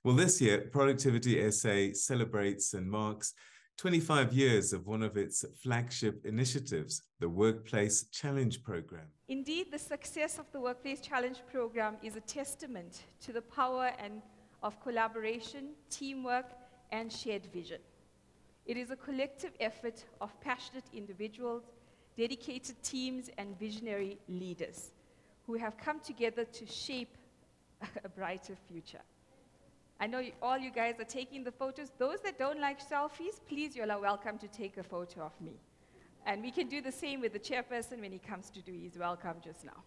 Well, this year, Productivity SA celebrates and marks 25 years of one of its flagship initiatives, the Workplace Challenge Program. Indeed, the success of the Workplace Challenge Program is a testament to the power of collaboration, teamwork, and shared vision. It is a collective effort of passionate individuals, dedicated teams, and visionary leaders who have come together to shape a brighter future. I know all you guys are taking the photos. Those that don't like selfies, please, you're welcome to take a photo of me. And we can do the same with the chairperson when he comes to do his welcome just now.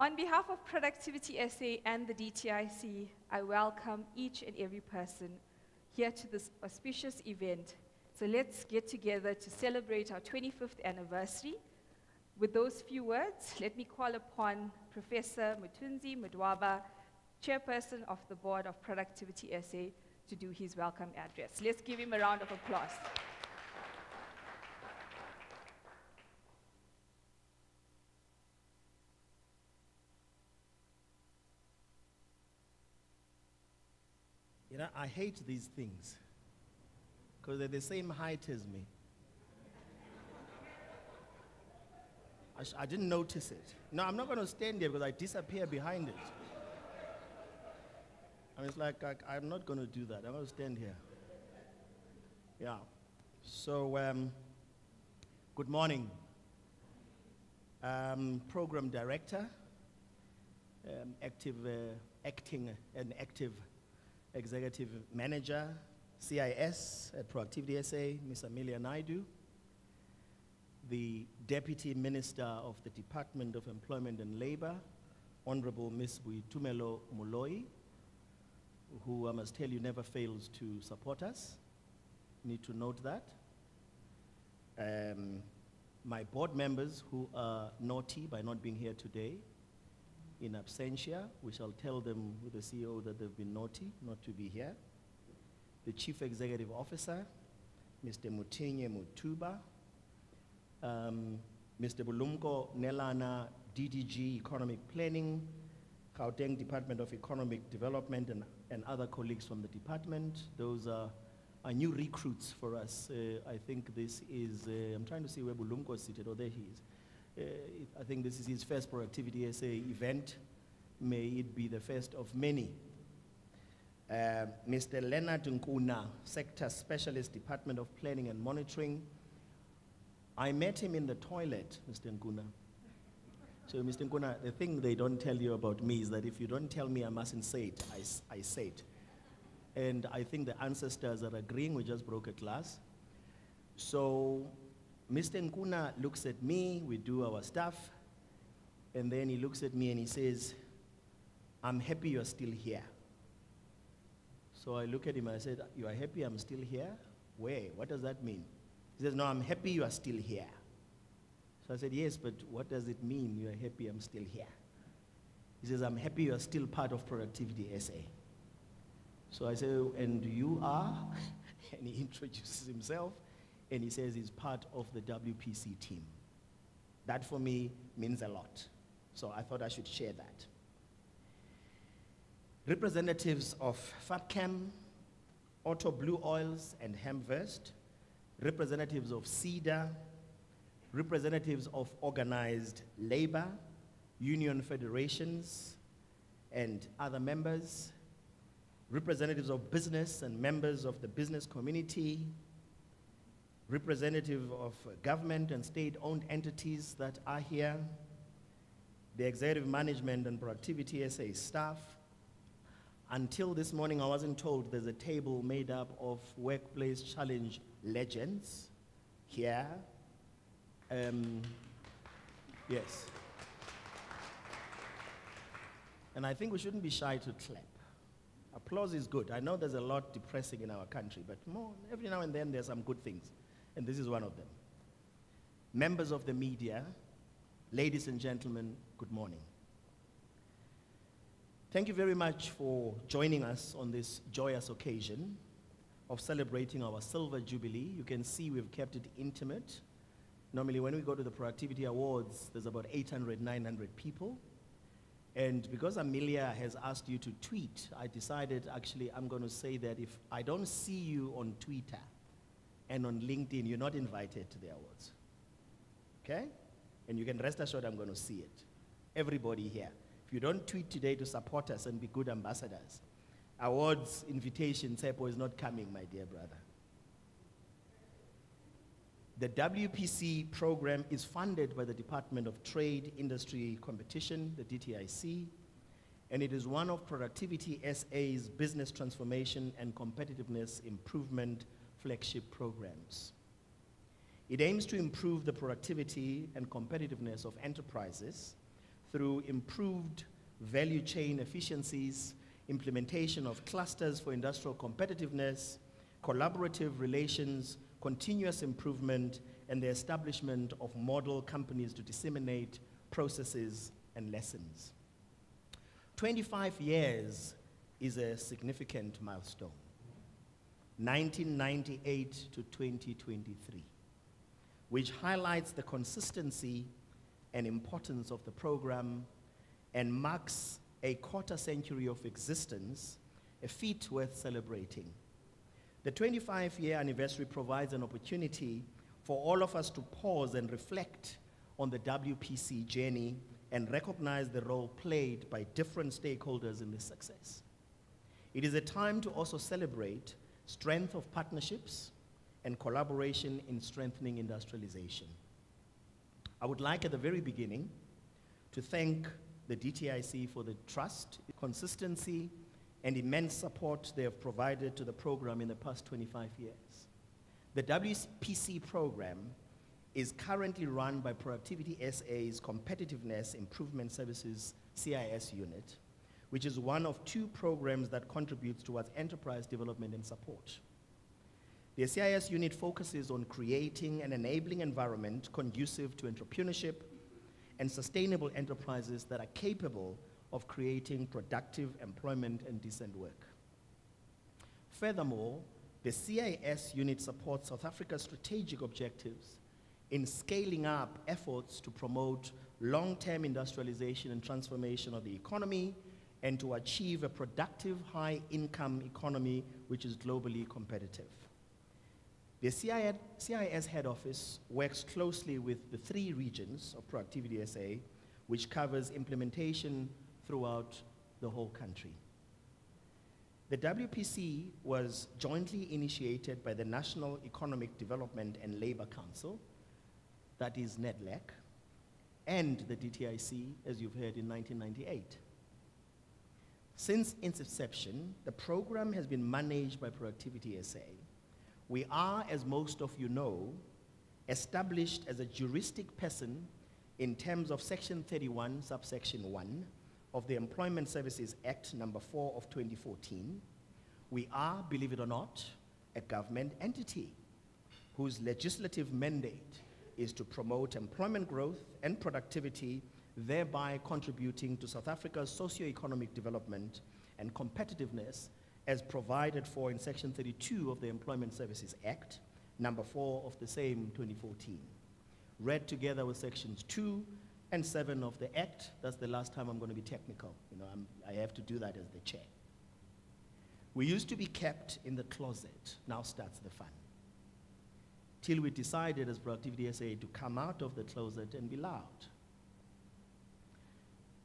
On behalf of Productivity SA and the DTIC, I welcome each and every person here to this auspicious event. So let's get together to celebrate our 25th anniversary. With those few words, let me call upon Professor Mutunzi Mudwaba, Chairperson of the Board of Productivity SA, to do his welcome address. Let's give him a round of applause. You know, I hate these things because they're the same height as me. I didn't notice it. No, I'm not going to stand here because I disappear behind it. And it's like, I'm not going to do that. I'm going to stand here. Yeah. So, good morning. Program Director, acting and active Executive Manager, CIS at Productivity SA, Ms. Amelia Naidu, the Deputy Minister of the Department of Employment and Labor, Honorable Ms. Buitumelo Moloi, who I must tell you never fails to support us. Need to note that. My board members who are naughty by not being here today, in absentia, we shall tell them with the CEO that they've been naughty not to be here. The Chief Executive Officer, Mr. Mutinye Mutuba, Mr. Bulumko Nelana, DDG Economic Planning, Gauteng Department of Economic Development, and other colleagues from the department. Those are new recruits for us. I think this is, I'm trying to see where Bulumko is seated. Oh, there he is. I think this is his first Productivity SA event. May it be the first of many. Mr. Leonard Nkuna, Sector Specialist, Department of Planning and Monitoring. I met him in the toilet, Mr. Nkuna. So, Mr. Nkuna, the thing they don't tell you about me is that if you don't tell me I mustn't say it, I say it. And I think the ancestors are agreeing. We just broke a glass. So, Mr. Nkuna looks at me, we do our stuff, and then he looks at me and he says, I'm happy you're still here. So I look at him and I said, you are happy I'm still here? Where? What does that mean? He says, no, I'm happy you are still here. So I said, yes, but what does it mean you are happy I'm still here? He says, I'm happy you are still part of Productivity SA. So I said, and you are? And he introduces himself. And he says he's part of the WPC team. That for me means a lot. So I thought I should share that. Representatives of FAPCAM, Auto Blue Oils and Hemvest, representatives of CEDA, representatives of organized labor, union federations, and other members, representatives of business and members of the business community, representative of government and state-owned entities that are here, the executive management and Productivity SA staff. Until this morning, I wasn't told there's a table made up of Workplace Challenge legends here. Yes. And I think we shouldn't be shy to clap. Applause is good. I know there's a lot depressing in our country, but every now and then there's some good things. And this is one of them. Members of the media, ladies and gentlemen, good morning. Thank you very much for joining us on this joyous occasion of celebrating our Silver Jubilee. You can see we've kept it intimate. Normally when we go to the Productivity Awards, there's about 800, 900 people. And because Amelia has asked you to tweet, I decided actually I'm going to say that if I don't see you on Twitter and on LinkedIn, you're not invited to the awards. Okay? And you can rest assured I'm going to see it. Everybody here. If you don't tweet today to support us and be good ambassadors, awards invitation, SEPO is not coming, my dear brother. The WPC program is funded by the Department of Trade, Industry, Competition, the DTIC, and it is one of Productivity SA's business transformation and competitiveness improvement flagship programs. It aims to improve the productivity and competitiveness of enterprises through improved value chain efficiencies, implementation of clusters for industrial competitiveness, collaborative relations, continuous improvement, and the establishment of model companies to disseminate processes and lessons. 25 years is a significant milestone. 1998 to 2023, which highlights the consistency and importance of the program and marks a quarter century of existence, a feat worth celebrating. The 25-year anniversary provides an opportunity for all of us to pause and reflect on the WPC journey and recognize the role played by different stakeholders in this success. It is a time to also celebrate strength of partnerships and collaboration in strengthening industrialization. I would like at the very beginning to thank the DTIC for the trust, consistency, and immense support they have provided to the program in the past 25 years. The WPC program is currently run by Productivity SA's Competitiveness Improvement Services CIS unit, which is one of two programs that contributes towards enterprise development and support. The CIS unit focuses on creating an enabling environment conducive to entrepreneurship and sustainable enterprises that are capable of creating productive employment and decent work. Furthermore, the CIS unit supports South Africa's strategic objectives in scaling up efforts to promote long-term industrialization and transformation of the economy and to achieve a productive high-income economy which is globally competitive. The CIS head office works closely with the 3 regions of Productivity SA, which covers implementation throughout the whole country. The WPC was jointly initiated by the National Economic Development and Labor Council, that is NEDLAC, and the DTIC, as you've heard, in 1998. Since its inception, the program has been managed by Productivity SA. We are, as most of you know, established as a juristic person in terms of Section 31, subsection 1 of the Employment Services Act number 4 of 2014. We are, believe it or not, a government entity whose legislative mandate is to promote employment growth and productivity, thereby contributing to South Africa's socio-economic development and competitiveness as provided for in Section 32 of the Employment Services Act, number 4 of the same 2014. Read together with Sections 2 and 7 of the Act. That's the last time I'm going to be technical. You know, I have to do that as the chair. We used to be kept in the closet. Now starts the fun. Till we decided as Productivity SA to come out of the closet and be loud.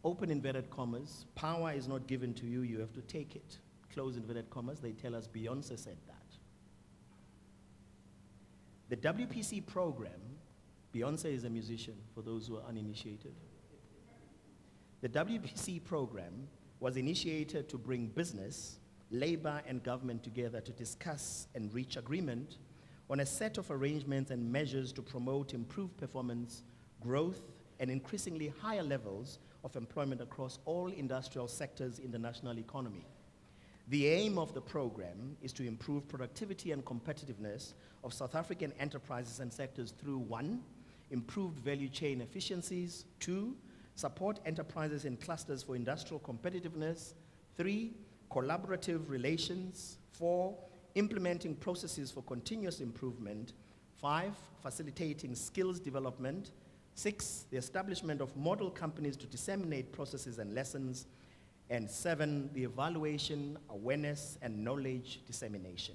Open inverted commas, power is not given to you, you have to take it. Close inverted commas, they tell us Beyonce said that. The WPC program, Beyonce is a musician for those who are uninitiated. The WPC program was initiated to bring business, labor, and government together to discuss and reach agreement on a set of arrangements and measures to promote improved performance, growth, and increasingly higher levels of employment across all industrial sectors in the national economy. The aim of the program is to improve productivity and competitiveness of South African enterprises and sectors through 1, improved value chain efficiencies, 2, support enterprises in clusters for industrial competitiveness, 3, collaborative relations, 4, implementing processes for continuous improvement, 5, facilitating skills development, 6, the establishment of model companies to disseminate processes and lessons. And 7, the evaluation, awareness, and knowledge dissemination.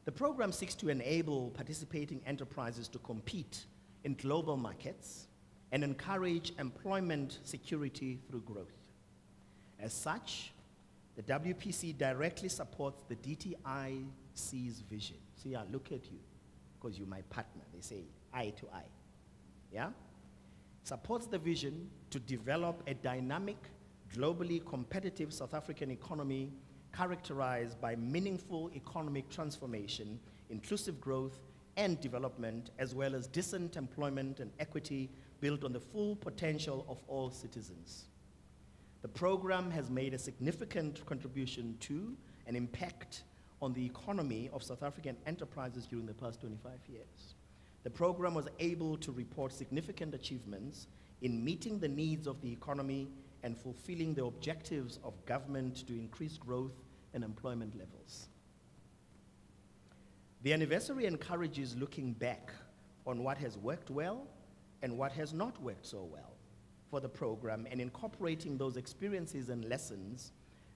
The program seeks to enable participating enterprises to compete in global markets and encourage employment security through growth. As such, the WPC directly supports the DTIC's vision. See, I look at you, because you're my partner. They say eye to eye. Yeah? Supports the vision to develop a dynamic, globally competitive South African economy characterized by meaningful economic transformation, inclusive growth, and development, as well as decent employment and equity built on the full potential of all citizens. The program has made a significant contribution to an impact on the economy of South African enterprises during the past 25 years. The program was able to report significant achievements in meeting the needs of the economy and fulfilling the objectives of government to increase growth and employment levels. The anniversary encourages looking back on what has worked well and what has not worked so well for the program, and incorporating those experiences and lessons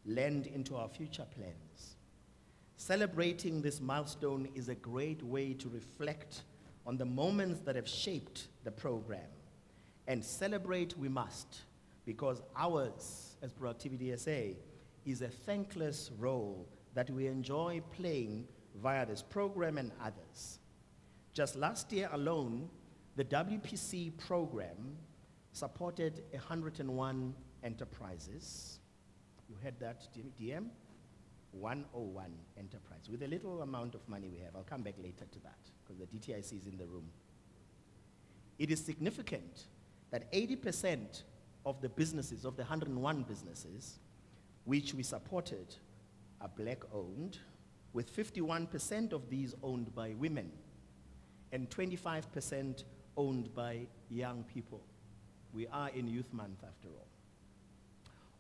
learned into our future plans. Celebrating this milestone is a great way to reflect on the moments that have shaped the program. And celebrate we must, because ours, as Proactivity SA, is a thankless role that we enjoy playing via this program and others. Just last year alone, the WPC program supported 101 enterprises. You heard that, DM? 101 enterprises, with a little amount of money we have. I'll come back later to that, because the DTIC is in the room. It is significant that 80% of the businesses, of the 101 businesses, which we supported, are black-owned, with 51% of these owned by women, and 25% owned by young people. We are in Youth Month, after all.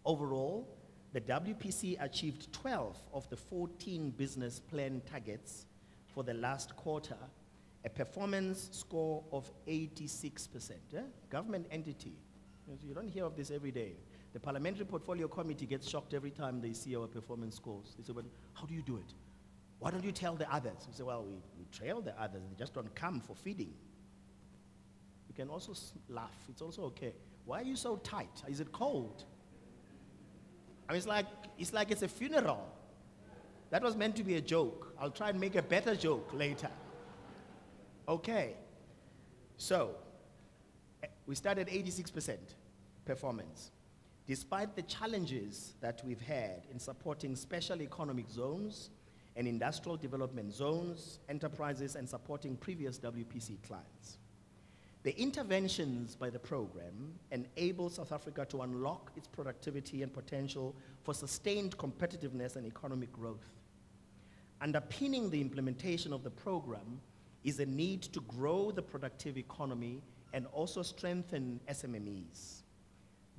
Overall, the WPC achieved 12 of the 14 business plan targets for the last quarter, a performance score of 86%. Government entity. You don't hear of this every day. The Parliamentary Portfolio Committee gets shocked every time they see our performance scores. They say, well, how do you do it? Why don't you tell the others? We say, well, we trail the others. They just don't come for feeding. You can also laugh. It's also okay. Why are you so tight? Is it cold? I mean, it's like it's a funeral. That was meant to be a joke. I'll try and make a better joke later. Okay. So, we started 86% performance. Despite the challenges that we've had in supporting special economic zones and industrial development zones, enterprises, and supporting previous WPC clients. The interventions by the program enable South Africa to unlock its productivity and potential for sustained competitiveness and economic growth. Underpinning the implementation of the program is a need to grow the productive economy and also strengthen SMMEs.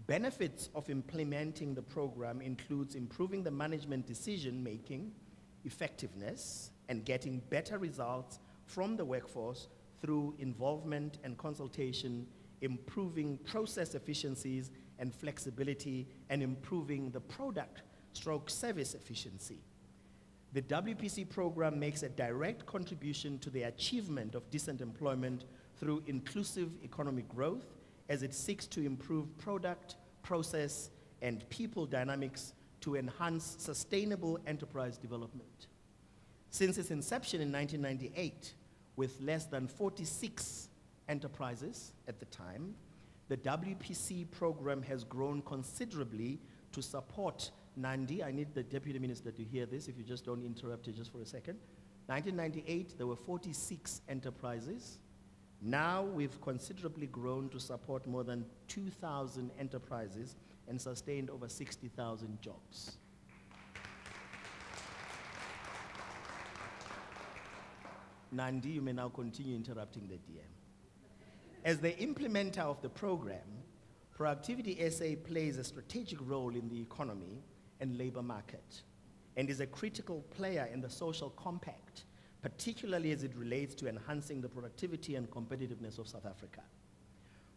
Benefits of implementing the program includes improving the management decision-making effectiveness and getting better results from the workforce through involvement and consultation, improving process efficiencies and flexibility, and improving the product/service efficiency. The WPC program makes a direct contribution to the achievement of decent employment through inclusive economic growth as it seeks to improve product, process, and people dynamics to enhance sustainable enterprise development. Since its inception in 1998, with less than 46 enterprises at the time, the WPC program has grown considerably to support Nandi. I need the Deputy Minister to hear this, if you just don't interrupt it just for a second. 1998, there were 46 enterprises. Now we've considerably grown to support more than 2,000 enterprises and sustained over 60,000 jobs. Nandi, you may now continue interrupting the DM. As the implementer of the program, Proactivity SA plays a strategic role in the economy and labor market and is a critical player in the social compact, particularly as it relates to enhancing the productivity and competitiveness of South Africa.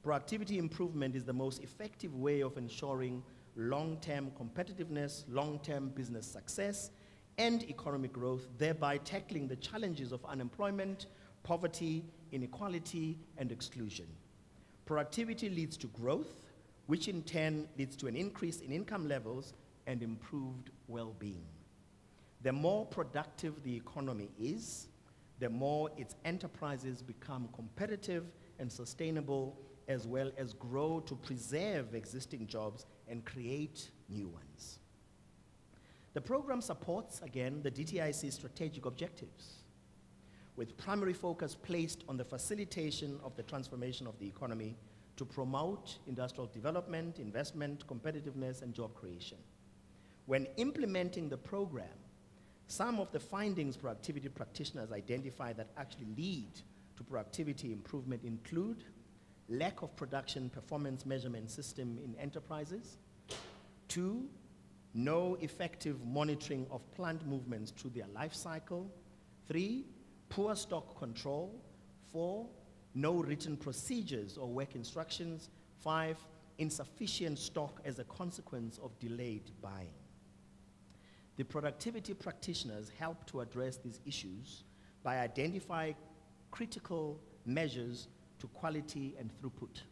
Productivity improvement is the most effective way of ensuring long-term competitiveness, long-term business success, and economic growth, thereby tackling the challenges of unemployment, poverty, inequality, and exclusion. Productivity leads to growth, which in turn leads to an increase in income levels and improved well-being. The more productive the economy is, the more its enterprises become competitive and sustainable, as well as grow to preserve existing jobs and create new ones. The program supports, again, the DTIC's strategic objectives, with primary focus placed on the facilitation of the transformation of the economy to promote industrial development, investment, competitiveness, and job creation. When implementing the program, some of the findings productivity practitioners identify that actually lead to productivity improvement include lack of production performance measurement system in enterprises. 2, no effective monitoring of plant movements through their life cycle. 3, poor stock control. 4, no written procedures or work instructions. 5, insufficient stock as a consequence of delayed buying. The productivity practitioners help to address these issues by identifying critical measures to quality and throughput.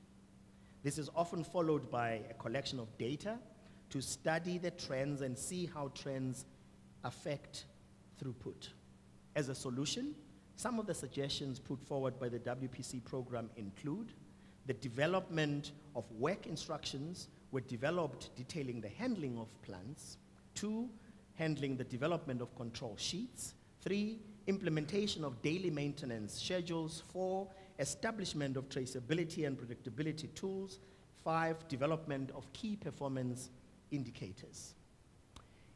This is often followed by a collection of data to study the trends and see how trends affect throughput. As a solution, some of the suggestions put forward by the WPC program include the development of work instructions were developed detailing the handling of plants. 2, handling the development of control sheets. 3, implementation of daily maintenance schedules. 4, establishment of traceability and predictability tools. 5, development of key performance indicators.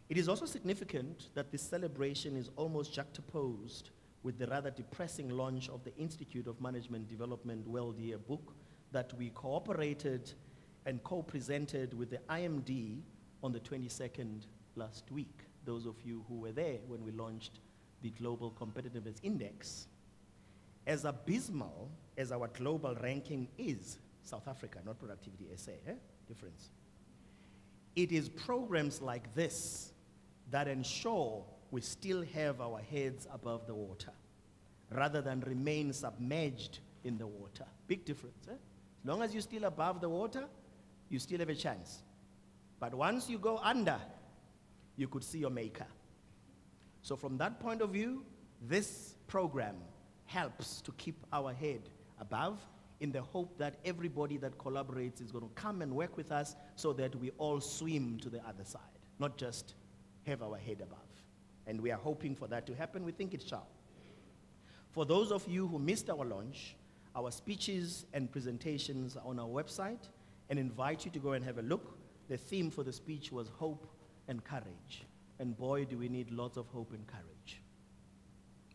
It is also significant that this celebration is almost juxtaposed with the rather depressing launch of the Institute of Management Development World Year book that we cooperated and co-presented with the IMD on the 22nd last week. Those of you who were there when we launched the Global Competitiveness Index. As abysmal as our global ranking is, South Africa, not Productivity SA, difference. It is programs like this that ensure we still have our heads above the water, rather than remain submerged in the water. Big difference. As long as you're still above the water, you still have a chance. But once you go under, you could see your maker. So from that point of view, this program helps to keep our head above, in the hope that everybody that collaborates is going to come and work with us so that we all swim to the other side, not just have our head above. And we are hoping for that to happen. We think it shall. For those of you who missed our launch, our speeches and presentations are on our website, and invite you to go and have a look. The theme for the speech was hope and courage. And boy, do we need lots of hope and courage.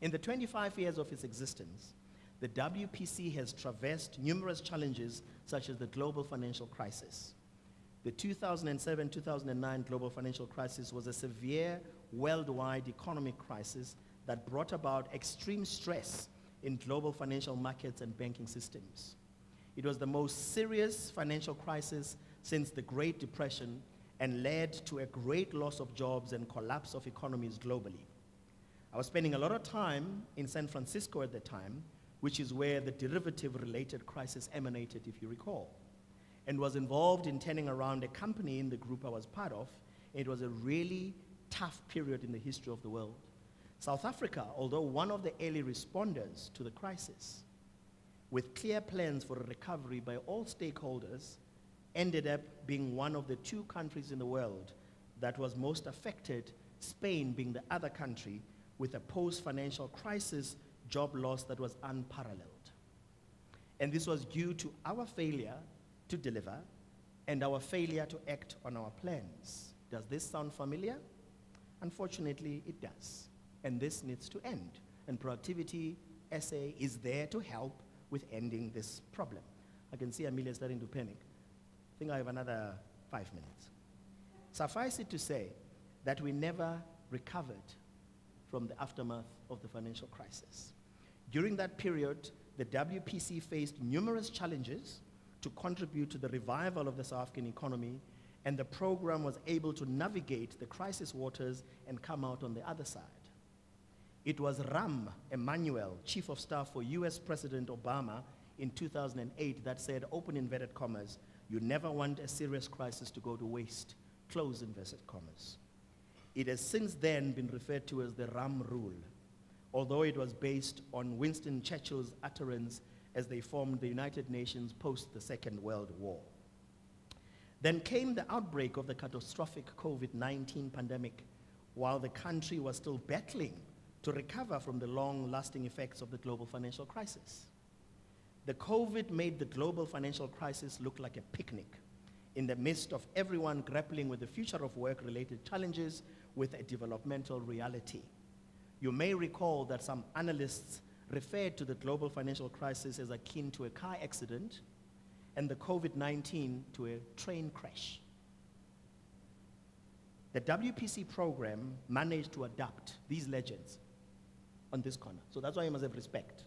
In the 25 years of its existence, the WPC has traversed numerous challenges such as the global financial crisis. The 2007-2009 global financial crisis was a severe worldwide economic crisis that brought about extreme stress in global financial markets and banking systems. It was the most serious financial crisis since the Great Depression and led to a great loss of jobs and collapse of economies globally. I was spending a lot of time in San Francisco at the time, which is where the derivative-related crisis emanated, if you recall, and was involved in turning around a company in the group I was part of. It was a really tough period in the history of the world. South Africa, although one of the early responders to the crisis, with clear plans for a recovery by all stakeholders, ended up being one of the 2 countries in the world that was most affected, Spain being the other country, with a post-financial crisis job loss that was unparalleled. And this was due to our failure to deliver and our failure to act on our plans. Does this sound familiar? Unfortunately, it does. And this needs to end. And Productivity SA is there to help with ending this problem. I can see Amelia starting to panic. I think I have another 5 minutes. Suffice it to say that we never recovered from the aftermath of the financial crisis. During that period, the WPC faced numerous challenges to contribute to the revival of the South African economy, and the program was able to navigate the crisis waters and come out on the other side. It was Rahm Emanuel, Chief of Staff for US President Obama in 2008 that said, open inverted commas, you never want a serious crisis to go to waste, close inverted commas. It has since then been referred to as the Rahm Rule, although it was based on Winston Churchill's utterance as they formed the United Nations post the Second World War. Then came the outbreak of the catastrophic COVID-19 pandemic, while the country was still battling to recover from the long-lasting effects of the global financial crisis. The COVID made the global financial crisis look like a picnic in the midst of everyone grappling with the future of work-related challenges with a developmental reality. You may recall that some analysts referred to the global financial crisis as akin to a car accident and the COVID-19 to a train crash. The WPC program managed to adapt these legends on this corner. So that's why you must have respect.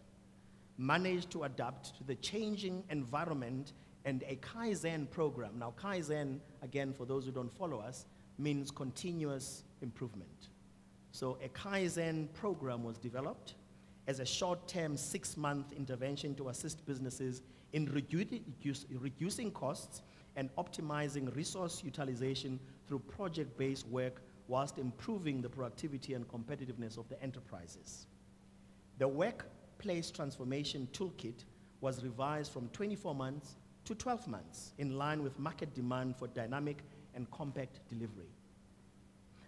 Managed to adapt to the changing environment and a Kaizen program. Now Kaizen, again, for those who don't follow us, means continuous improvement. So a Kaizen program was developed as a short-term 6-month intervention to assist businesses in reducing costs and optimizing resource utilization through project-based work whilst improving the productivity and competitiveness of the enterprises. The Workplace Transformation Toolkit was revised from 24 months to 12 months in line with market demand for dynamic and compact delivery.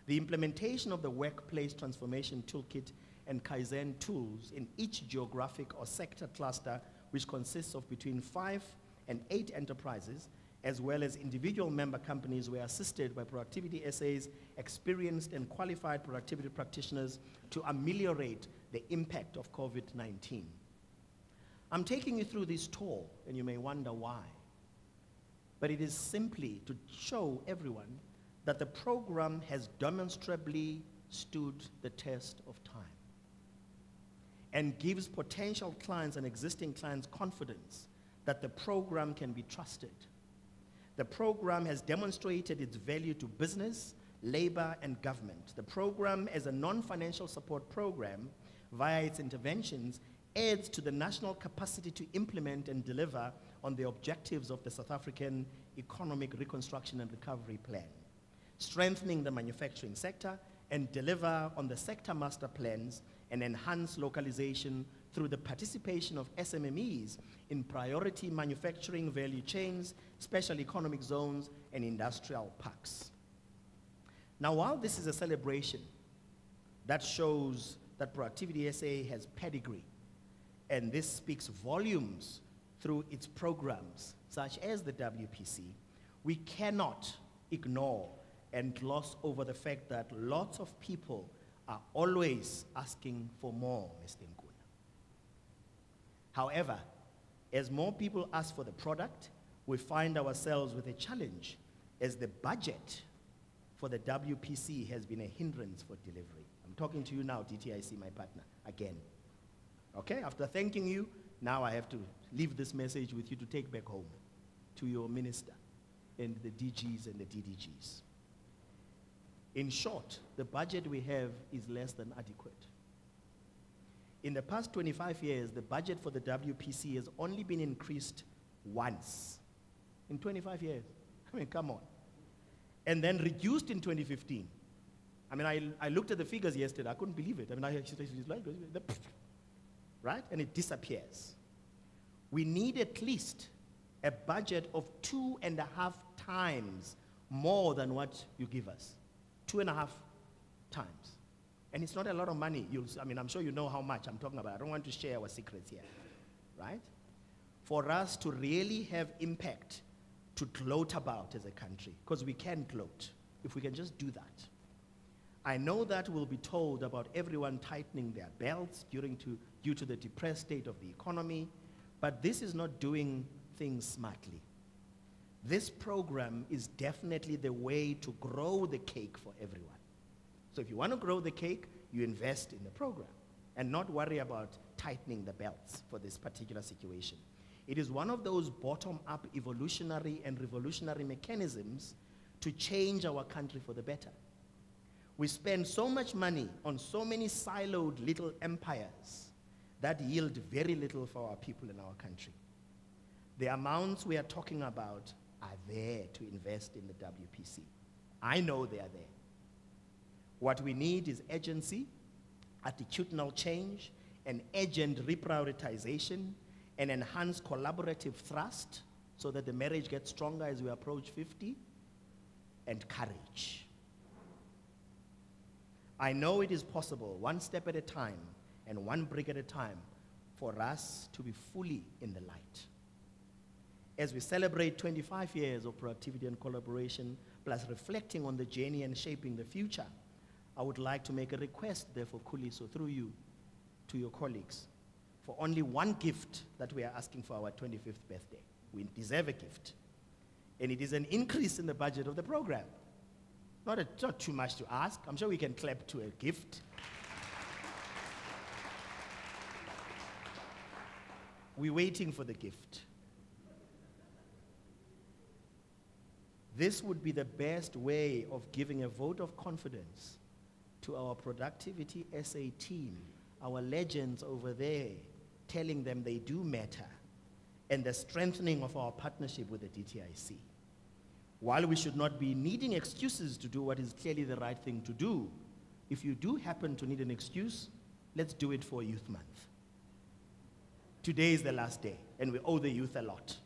The implementation of the Workplace Transformation Toolkit and Kaizen tools in each geographic or sector cluster, which consists of between 5 and 8 enterprises, as well as individual member companies, were assisted by productivity essays, experienced and qualified productivity practitioners to ameliorate the impact of COVID-19. I'm taking you through this tour, and you may wonder why. But it is simply to show everyone that the program has demonstrably stood the test of time and gives potential clients and existing clients confidence that the program can be trusted. The program has demonstrated its value to business, labor, and government. The program, as a non-financial support program, via its interventions, adds to the national capacity to implement and deliver on the objectives of the South African Economic Reconstruction and Recovery Plan, strengthening the manufacturing sector and deliver on the sector master plans and enhance localization through the participation of SMMEs in priority manufacturing value chains, special economic zones, and industrial parks. Now, while this is a celebration that shows that Productivity SA has pedigree, and this speaks volumes through its programs, such as the WPC, we cannot ignore and gloss over the fact that lots of people are always asking for more, Mr. Nkuna. However, as more people ask for the product, we find ourselves with a challenge as the budget for the WPC has been a hindrance for delivery. I'm talking to you now, DTIC, my partner, again. Okay, after thanking you, now I have to leave this message with you to take back home to your minister and the DGs and the DDGs. In short, the budget we have is less than adequate. In the past 25 years, the budget for the WPC has only been increased once. In 25 years. I mean, come on. And then reduced in 2015. I mean, I looked at the figures yesterday. I couldn't believe it. I mean, right? And it disappears. We need at least a budget of 2.5 times more than what you give us. 2.5 times. And it's not a lot of money. I mean, I'm sure you know how much I'm talking about. I don't want to share our secrets here, right? For us to really have impact to gloat about as a country, because we can gloat if we can just do that. I know that we'll be told about everyone tightening their belts due to the depressed state of the economy, but this is not doing things smartly. This program is definitely the way to grow the cake for everyone. So if you want to grow the cake, you invest in the program and not worry about tightening the belts for this particular situation. It is one of those bottom-up evolutionary and revolutionary mechanisms to change our country for the better. We spend so much money on so many siloed little empires that yield very little for our people in our country. The amounts we are talking about are there to invest in the WPC. I know they are there. What we need is agency, attitudinal change, an urgent reprioritization, an enhanced collaborative thrust so that the marriage gets stronger as we approach 50, and courage. I know it is possible, one step at a time and one brick at a time, for us to be fully in the light. As we celebrate 25 years of productivity and collaboration, plus reflecting on the journey and shaping the future, I would like to make a request, therefore, Khuliso, through you, to your colleagues, for only one gift that we are asking for our 25th birthday. We deserve a gift. And it is an increase in the budget of the program. Not too much to ask. I'm sure we can clap to a gift. We're waiting for the gift. This would be the best way of giving a vote of confidence to our Productivity SA team, our legends over there, telling them they do matter, and the strengthening of our partnership with the DTIC. While we should not be needing excuses to do what is clearly the right thing to do, if you do happen to need an excuse, let's do it for Youth Month. Today is the last day, and we owe the youth a lot.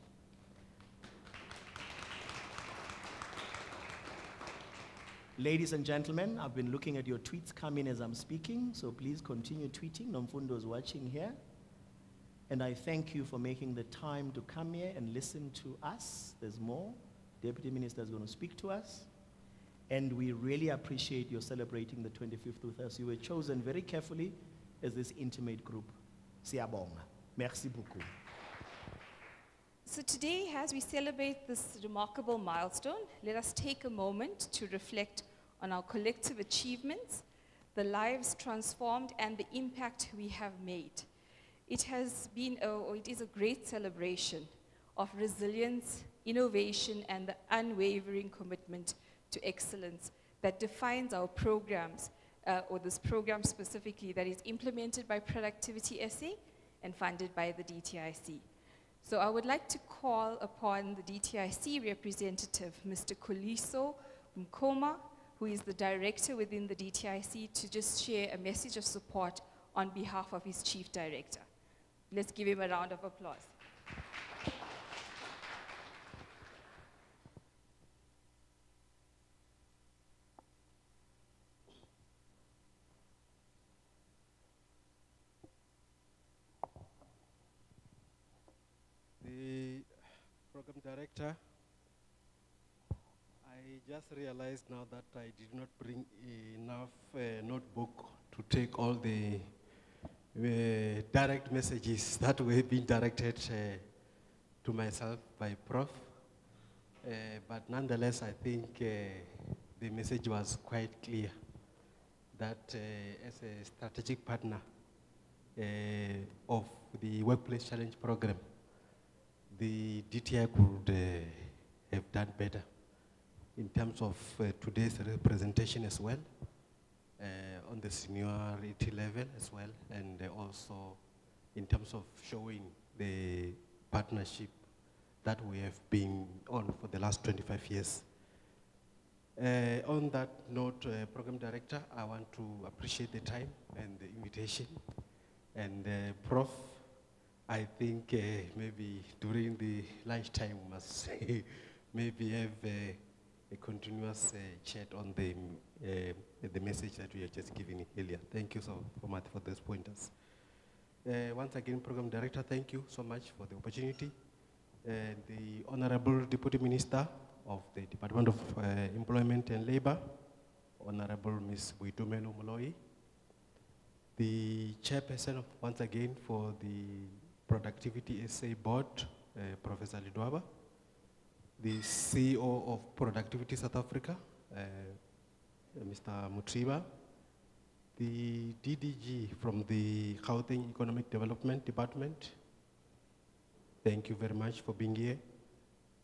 Ladies and gentlemen, I've been looking at your tweets come in as I'm speaking, so please continue tweeting. Nomfundo is watching here. And I thank you for making the time to come here and listen to us. There's more. Deputy Minister is going to speak to us. And we really appreciate your celebrating the 25th with us. You were chosen very carefully as this intimate group. Siyabonga. Merci beaucoup. So today, as we celebrate this remarkable milestone, let us take a moment to reflect on our collective achievements, the lives transformed, and the impact we have made. It has been, it is a great celebration of resilience, innovation, and the unwavering commitment to excellence that defines our programs, or this program specifically that is implemented by Productivity SA and funded by the DTIC. So I would like to call upon the DTIC representative, Mr. Khuliso Mkoma, who is the director within the DTIC, to just share a message of support on behalf of his chief director. Let's give him a round of applause. The program director, I just realized now that I did not bring enough notebook to take all the direct messages that were being directed to myself by Prof. But nonetheless, I think the message was quite clear that as a strategic partner of the Workplace Challenge Program, the DTI could have done better in terms of today's representation as well, on the seniority level as well, and also in terms of showing the partnership that we have been on for the last 25 years. On that note, Program Director, I want to appreciate the time and the invitation. And Prof, I think maybe during the lunchtime we must maybe have a continuous chat on the message that we are just giving earlier. Thank you so much for those pointers. Once again, Program Director, thank you so much for the opportunity. The Honorable Deputy Minister of the Department of Employment and Labor, Honorable Ms. Buitumelo Moloi, the Chairperson once again for the Productivity SA Board, Professor Lidwaba, the CEO of Productivity South Africa, Mr. Mutriba, the DDG from the Gauteng Economic Development Department, Thank you very much for being here.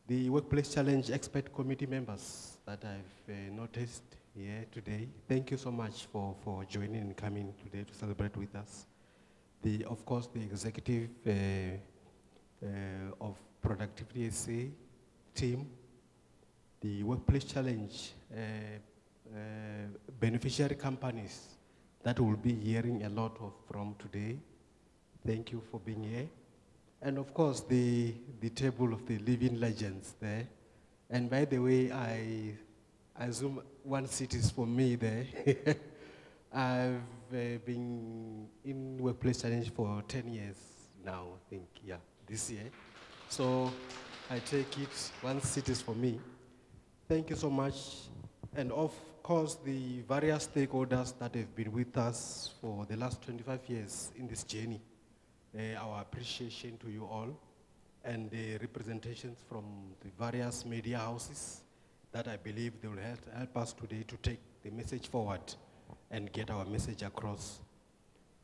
The Workplace Challenge Expert Committee members that I've noticed here today, thank you so much for joining and coming today to celebrate with us. Of course, the executive of Productivity SA team, the Workplace Challenge beneficiary companies that we'll be hearing a lot from today. Thank you for being here. And of course, the table of the living legends there. And by the way, I assume one seat is for me there. I've been in Workplace Challenge for 10 years now, I think, yeah, this year. So I take it, one seat is for me. Thank you so much. And of course, the various stakeholders that have been with us for the last 25 years in this journey. Our appreciation to you all, and the representations from the various media houses that I believe they will help us today to take the message forward and get our message across.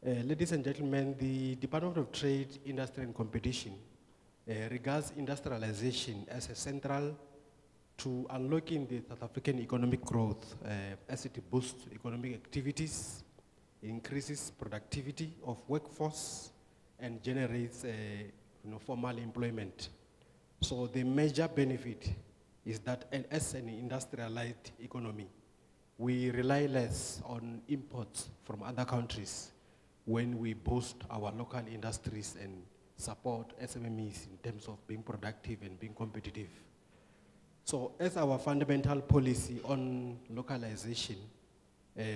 Ladies and gentlemen, the Department of Trade, Industry and Competition regards industrialization as a central to unlocking the South African economic growth as it boosts economic activities, increases productivity of workforce, and generates formal employment. So the major benefit is that as an industrialized economy, we rely less on imports from other countries when we boost our local industries and support SMMEs in terms of being productive and being competitive. So as our fundamental policy on localization,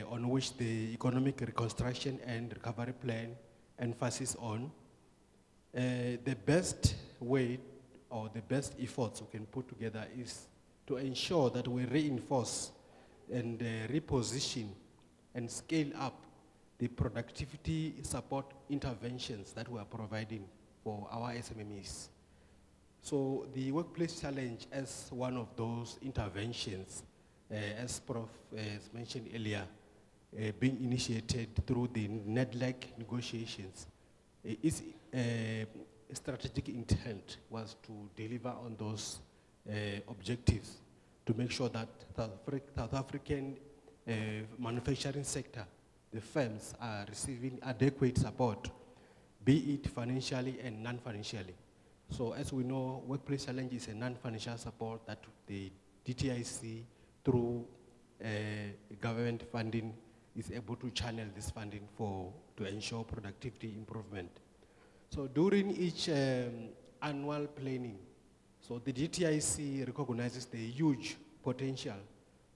on which the Economic Reconstruction and Recovery Plan emphasis on, the best way or the best efforts we can put together is to ensure that we reinforce and reposition and scale up the productivity support interventions that we are providing for our SMMEs. So the Workplace Challenge as one of those interventions, as Prof. has mentioned earlier, being initiated through the NEDLAC negotiations, its strategic intent was to deliver on those objectives to make sure that South African manufacturing sector, the firms, are receiving adequate support, be it financially and non-financially. So as we know, Workplace Challenge is a non-financial support that the DTIC, through government funding, is able to channel this funding to ensure productivity improvement. So during each annual planning, so the DTIC recognizes the huge potential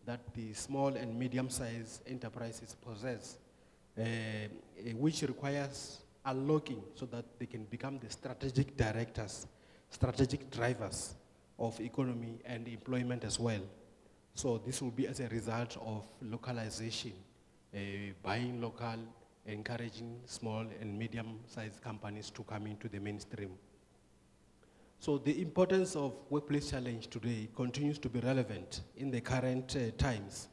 that the small and medium-sized enterprises possess, which requires unlocking so that they can become the strategic directors, strategic drivers of economy and employment as well. So this will be as a result of localization, buying local, encouraging small and medium-sized companies to come into the mainstream. So the importance of Workplace Challenge today continues to be relevant in the current times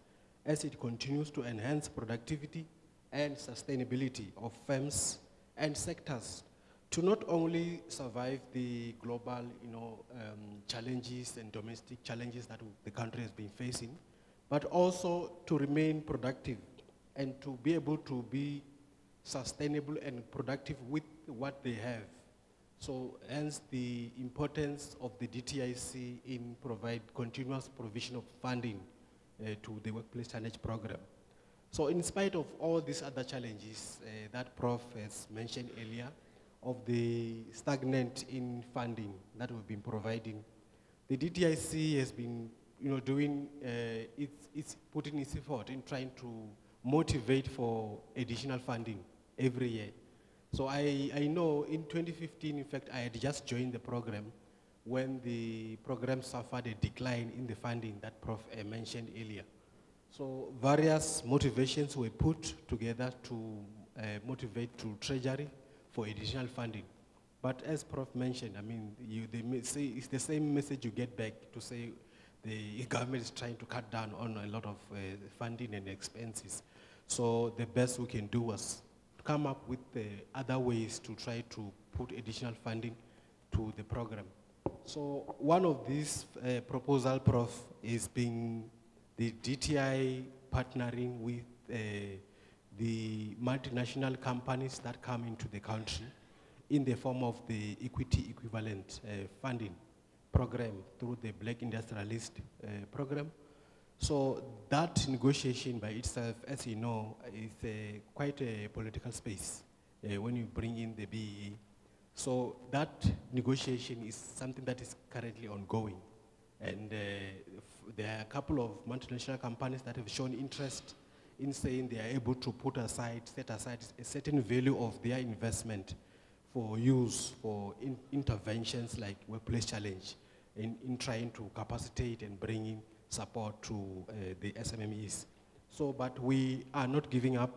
as it continues to enhance productivity and sustainability of firms and sectors to not only survive the global challenges and domestic challenges that the country has been facing, but also to remain productive and to be able to be sustainable and productive with what they have. So hence the importance of the DTIC in continuous provision of funding to the Workplace Challenge program. So in spite of all these other challenges that Prof has mentioned earlier, of the stagnant in funding that we've been providing, the DTIC has been doing, it's putting its effort in trying to motivate for additional funding every year. So I know in 2015, in fact, I had just joined the program when the program suffered a decline in the funding that Prof mentioned earlier. So various motivations were put together to motivate to Treasury for additional funding. But as Prof mentioned, I mean, they say it's the same message you get back to say the government is trying to cut down on a lot of funding and expenses. So the best we can do was come up with other ways to try to put additional funding to the program. So one of these proposal, Prof, is being the DTI partnering with the multinational companies that come into the country in the form of the equity equivalent funding program through the Black Industrialist program. So that negotiation by itself, as you know, is quite a political space when you bring in the BEE. So that negotiation is something that is currently ongoing. And there are a couple of multinational companies that have shown interest in saying they are able to set aside a certain value of their investment for use for interventions like workplace challenge in trying to capacitate and bring in support to the SMMEs. So, but we are not giving up,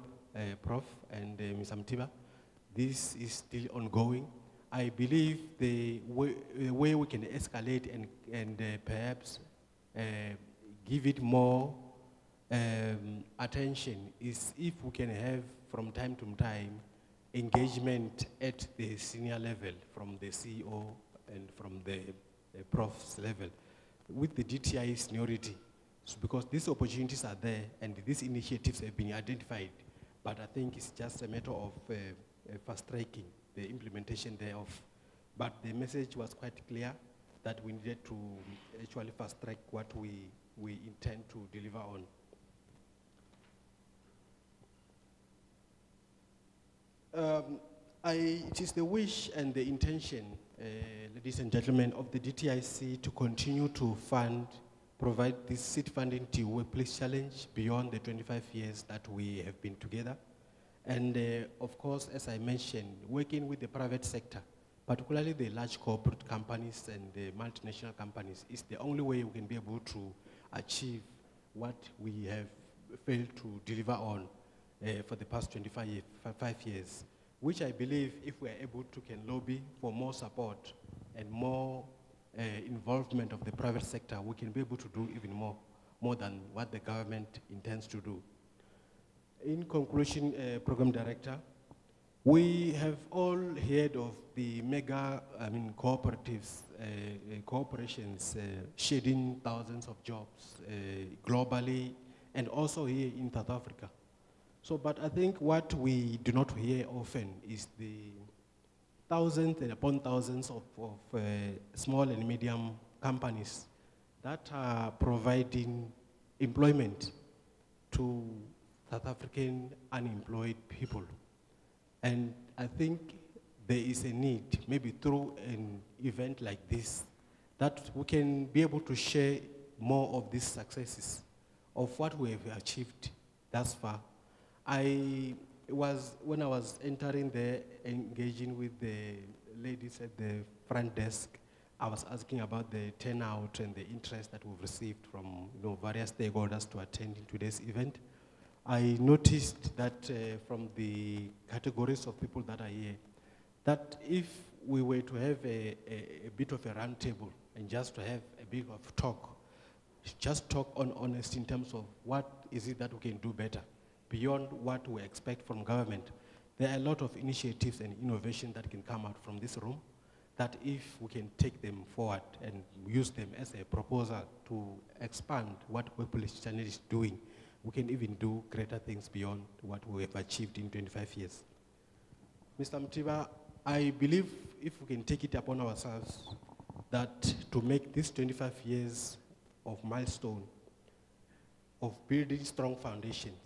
Prof. and Ms. Mtiba. This is still ongoing. I believe the way we can escalate and perhaps give it more attention is if we can have from time to time engagement at the senior level from the CEO and from the Prof's level with the DTI seniority, so because these opportunities are there and these initiatives have been identified, but I think it's just a matter of fast-tracking the implementation thereof. But the message was quite clear that we needed to actually fast-track what we intend to deliver on. It is the wish and the intention, ladies and gentlemen, of the DTIC to continue to provide this seed funding to Workplace Challenge beyond the 25 years that we have been together. And of course, as I mentioned, working with the private sector, particularly the large corporate companies and the multinational companies, is the only way we can be able to achieve what we have failed to deliver on for the past 25 years, which I believe if we are able to can lobby for more support and more involvement of the private sector, we can be able to do even more than what the government intends to do. In conclusion, Program Director, we have all heard of the mega, cooperatives, corporations shedding thousands of jobs globally and also here in South Africa. So, but I think what we do not hear often is the thousands and upon thousands of small and medium companies that are providing employment to South African unemployed people. And I think there is a need, maybe through an event like this, that we can be able to share more of these successes of what we have achieved thus far. When I was entering there, engaging with the ladies at the front desk, I was asking about the turnout and the interest that we've received from various stakeholders to attend in today's event. I noticed that from the categories of people that are here, that if we were to have a bit of a round table and just to have a bit of talk, just talk on honest in terms of what is it that we can do better beyond what we expect from government. There are a lot of initiatives and innovation that can come out from this room that if we can take them forward and use them as a proposal to expand what Workplace Challenge is doing, we can even do greater things beyond what we have achieved in 25 years. Mr. Mtiba, I believe if we can take it upon ourselves that to make this 25 years of milestone of building strong foundations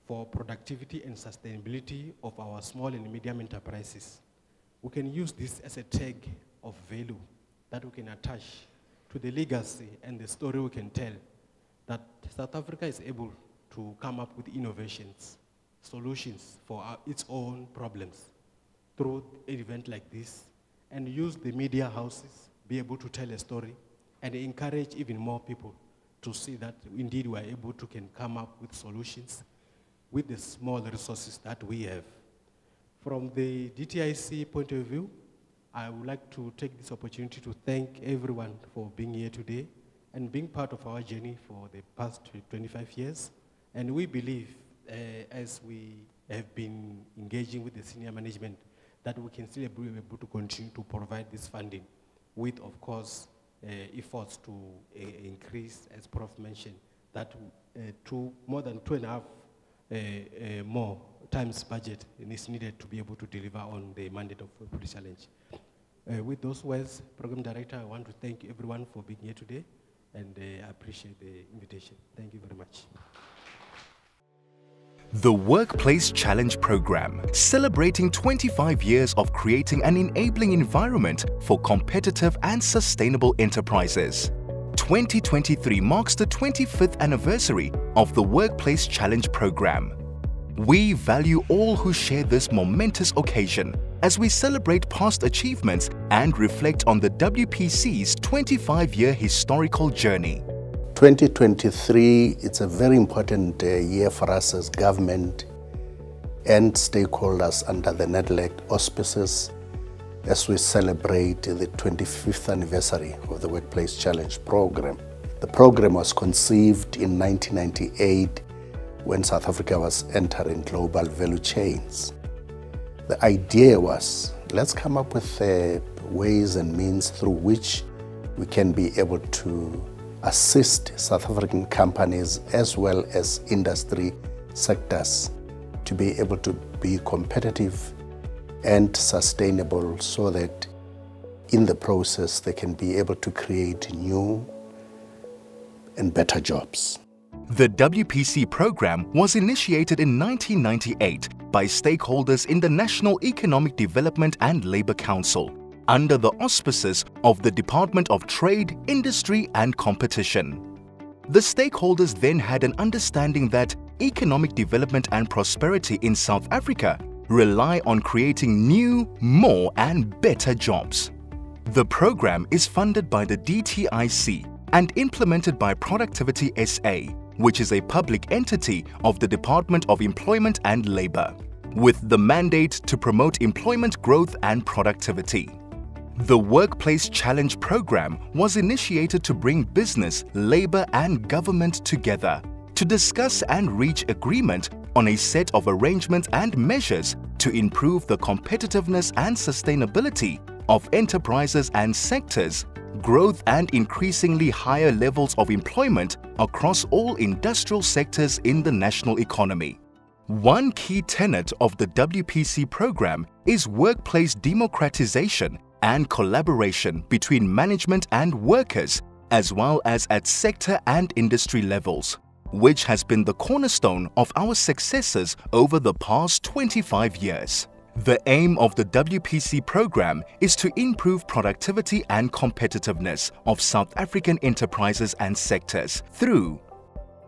for productivity and sustainability of our small and medium enterprises, we can use this as a tag of value that we can attach to the legacy and the story we can tell that South Africa is able to come up with innovations, solutions for its own problems through an event like this, and use the media houses, be able to tell a story, and encourage even more people to see that indeed we are able to can come up with solutions with the small resources that we have. From the DTIC point of view, I would like to take this opportunity to thank everyone for being here today and being part of our journey for the past 25 years. And we believe, as we have been engaging with the senior management, that we can still be able to continue to provide this funding with, of course, efforts to increase, as Prof mentioned, that to more than 2.5 more times budget is needed to be able to deliver on the mandate of Police Challenge. With those words, Program Director, I want to thank everyone for being here today, and I appreciate the invitation. Thank you very much. The Workplace Challenge Program, celebrating 25 years of creating an enabling environment for competitive and sustainable enterprises. 2023 marks the 25th anniversary of the Workplace Challenge Program. We value all who share this momentous occasion as we celebrate past achievements and reflect on the WPC's 25-year historical journey. 2023, it's a very important year for us as government and stakeholders under the NEDLAC auspices as we celebrate the 25th anniversary of the Workplace Challenge Program. The program was conceived in 1998 when South Africa was entering global value chains. The idea was, let's come up with ways and means through which we can be able to assist South African companies as well as industry sectors to be able to be competitive and sustainable, so that in the process they can be able to create new and better jobs. The WPC program was initiated in 1998 by stakeholders in the National Economic Development and Labour Council, under the auspices of the Department of Trade, Industry and Competition. The stakeholders then had an understanding that economic development and prosperity in South Africa rely on creating new, more and better jobs. The program is funded by the DTIC and implemented by Productivity SA, which is a public entity of the Department of Employment and Labour, with the mandate to promote employment growth and productivity. The Workplace Challenge Program was initiated to bring business, labour and government together to discuss and reach agreement on a set of arrangements and measures to improve the competitiveness and sustainability of enterprises and sectors, growth and increasingly higher levels of employment across all industrial sectors in the national economy. One key tenet of the WPC program is workplace democratization and collaboration between management and workers, as well as at sector and industry levels, which has been the cornerstone of our successes over the past 25 years. The aim of the WPC program is to improve productivity and competitiveness of South African enterprises and sectors through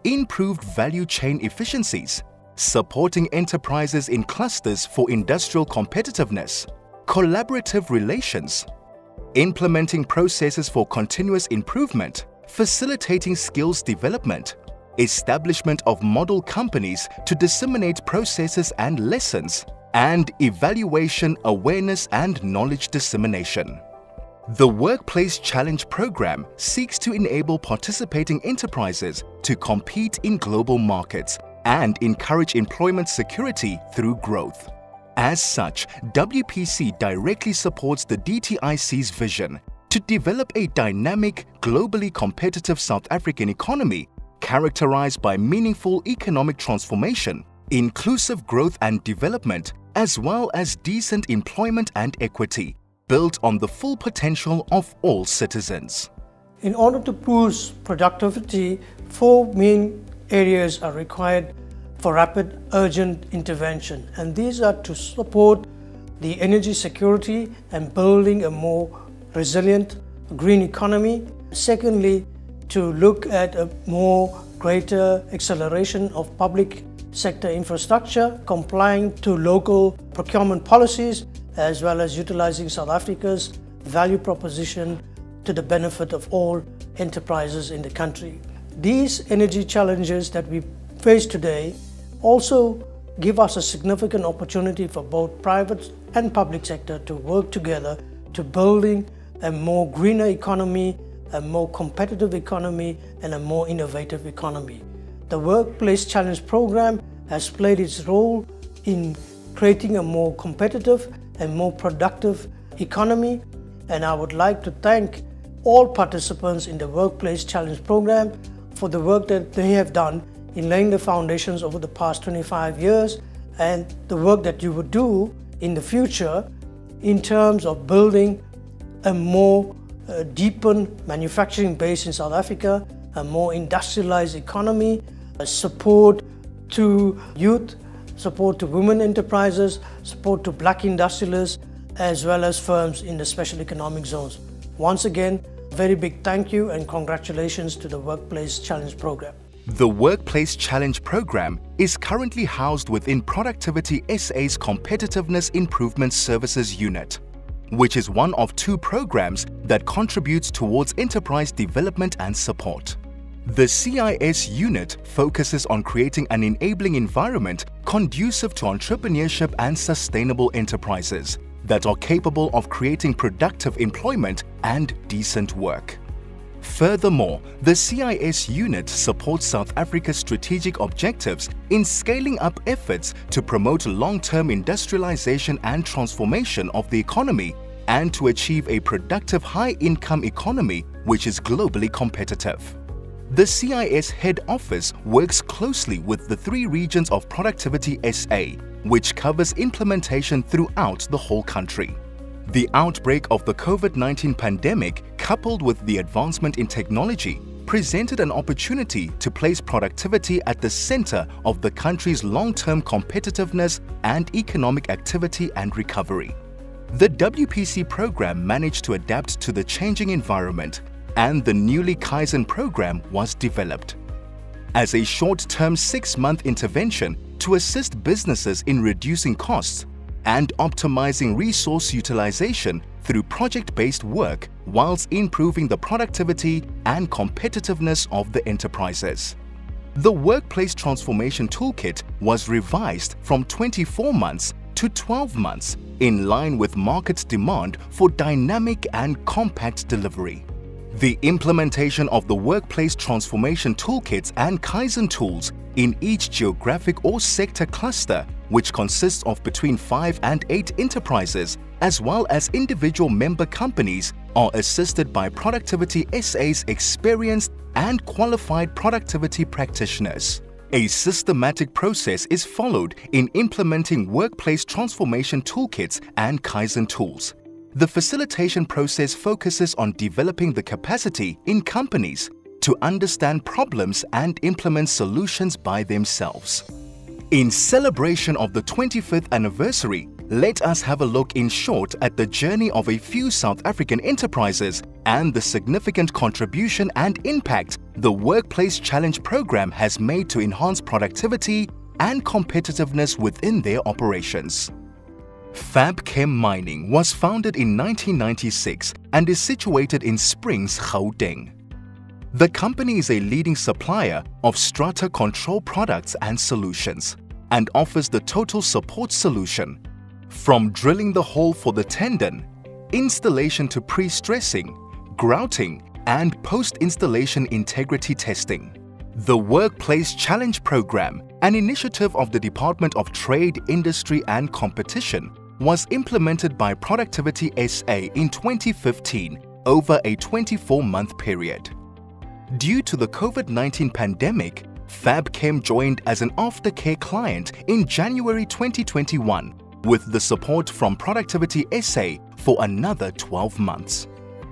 improved value chain efficiencies, supporting enterprises in clusters for industrial competitiveness, collaborative relations, implementing processes for continuous improvement, facilitating skills development, establishment of model companies to disseminate processes and lessons, and evaluation, awareness and knowledge dissemination. The Workplace Challenge Program seeks to enable participating enterprises to compete in global markets and encourage employment security through growth. As such, WPC directly supports the DTIC's vision to develop a dynamic, globally competitive South African economy characterized by meaningful economic transformation, inclusive growth and development, as well as decent employment and equity, built on the full potential of all citizens. In order to boost productivity, 4 main areas are required for rapid, urgent intervention, and these are to support the energy security and building a more resilient green economy. Secondly, to look at a greater acceleration of public sector infrastructure, complying to local procurement policies, as well as utilizing South Africa's value proposition to the benefit of all enterprises in the country. These energy challenges that we face today also give us a significant opportunity for both private and public sector to work together to building a more greener economy, a more competitive economy, and a more innovative economy. The Workplace Challenge Program has played its role in creating a more competitive a more productive economy. And I would like to thank all participants in the Workplace Challenge Program for the work that they have done in laying the foundations over the past 25 years and the work that you would do in the future in terms of building a more deepened manufacturing base in South Africa, a more industrialized economy, support to youth, support to women enterprises, support to black industrialists, as well as firms in the special economic zones. Once again, a very big thank you and congratulations to the Workplace Challenge Program. The Workplace Challenge Program is currently housed within Productivity SA's Competitiveness Improvement Services Unit, which is one of two programs that contributes towards enterprise development and support. The CIS unit focuses on creating an enabling environment conducive to entrepreneurship and sustainable enterprises that are capable of creating productive employment and decent work. Furthermore, the CIS unit supports South Africa's strategic objectives in scaling up efforts to promote long-term industrialization and transformation of the economy and to achieve a productive high-income economy which is globally competitive. The CIS head office works closely with the 3 regions of Productivity SA, which covers implementation throughout the whole country. The outbreak of the COVID-19 pandemic, coupled with the advancement in technology, presented an opportunity to place productivity at the center of the country's long-term competitiveness and economic activity and recovery. The WPC program managed to adapt to the changing environment, and the newly Kaizen program was developed. As a short-term 6-month intervention to assist businesses in reducing costs and optimizing resource utilization through project-based work whilst improving the productivity and competitiveness of the enterprises. The Workplace Transformation Toolkit was revised from 24 months to 12 months in line with market demand for dynamic and compact delivery. The implementation of the Workplace Transformation Toolkits and Kaizen tools in each geographic or sector cluster, which consists of between 5 and 8 enterprises, as well as individual member companies, are assisted by Productivity SA's experienced and qualified productivity practitioners. A systematic process is followed in implementing Workplace Transformation Toolkits and Kaizen tools. The facilitation process focuses on developing the capacity in companies to understand problems and implement solutions by themselves. In celebration of the 25th anniversary, let us have a look in short at the journey of a few South African enterprises and the significant contribution and impact the Workplace Challenge program has made to enhance productivity and competitiveness within their operations. Fabchem Mining was founded in 1996 and is situated in Springs, Gauteng. The company is a leading supplier of strata control products and solutions and offers the total support solution, from drilling the hole for the tendon, installation to pre-stressing, grouting, and post-installation integrity testing. The Workplace Challenge Program, an initiative of the Department of Trade, Industry and Competition, was implemented by Productivity SA in 2015 over a 24-month period. Due to the COVID-19 pandemic, Fabchem joined as an aftercare client in January 2021 with the support from Productivity SA for another 12 months.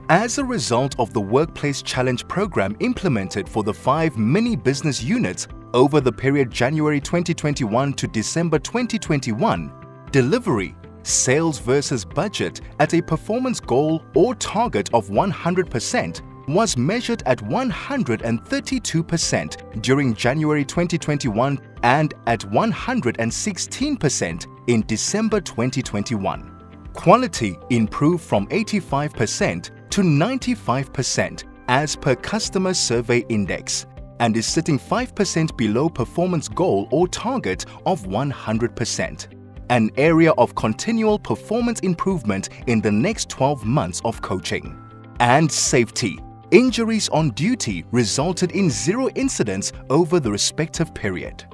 As a result of the Workplace Challenge program implemented for the 5 mini-business units over the period January 2021 to December 2021, delivery, sales versus budget at a performance goal or target of 100% was measured at 132% during January 2021 and at 116% in December 2021. Quality improved from 85% to 95% as per Customer Survey Index and is sitting 5% below performance goal or target of 100%. An area of continual performance improvement in the next 12 months of coaching. And safety. Injuries on duty resulted in 0 incidents over the respective period.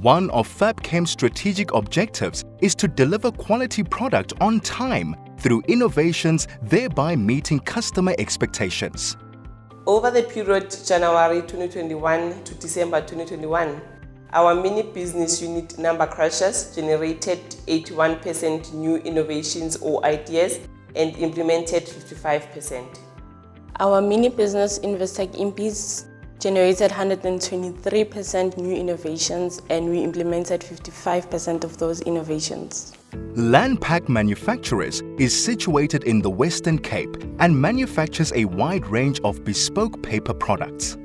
One of FabChem's strategic objectives is to deliver quality product on time through innovations, thereby meeting customer expectations. Over the period January 2021 to December 2021, our mini business unit number crushers generated 81% new innovations or ideas and implemented 55%. Our mini business Investec imps generated 123% new innovations and we implemented 55% of those innovations. Landpack Manufacturers is situated in the Western Cape and manufactures a wide range of bespoke paper products.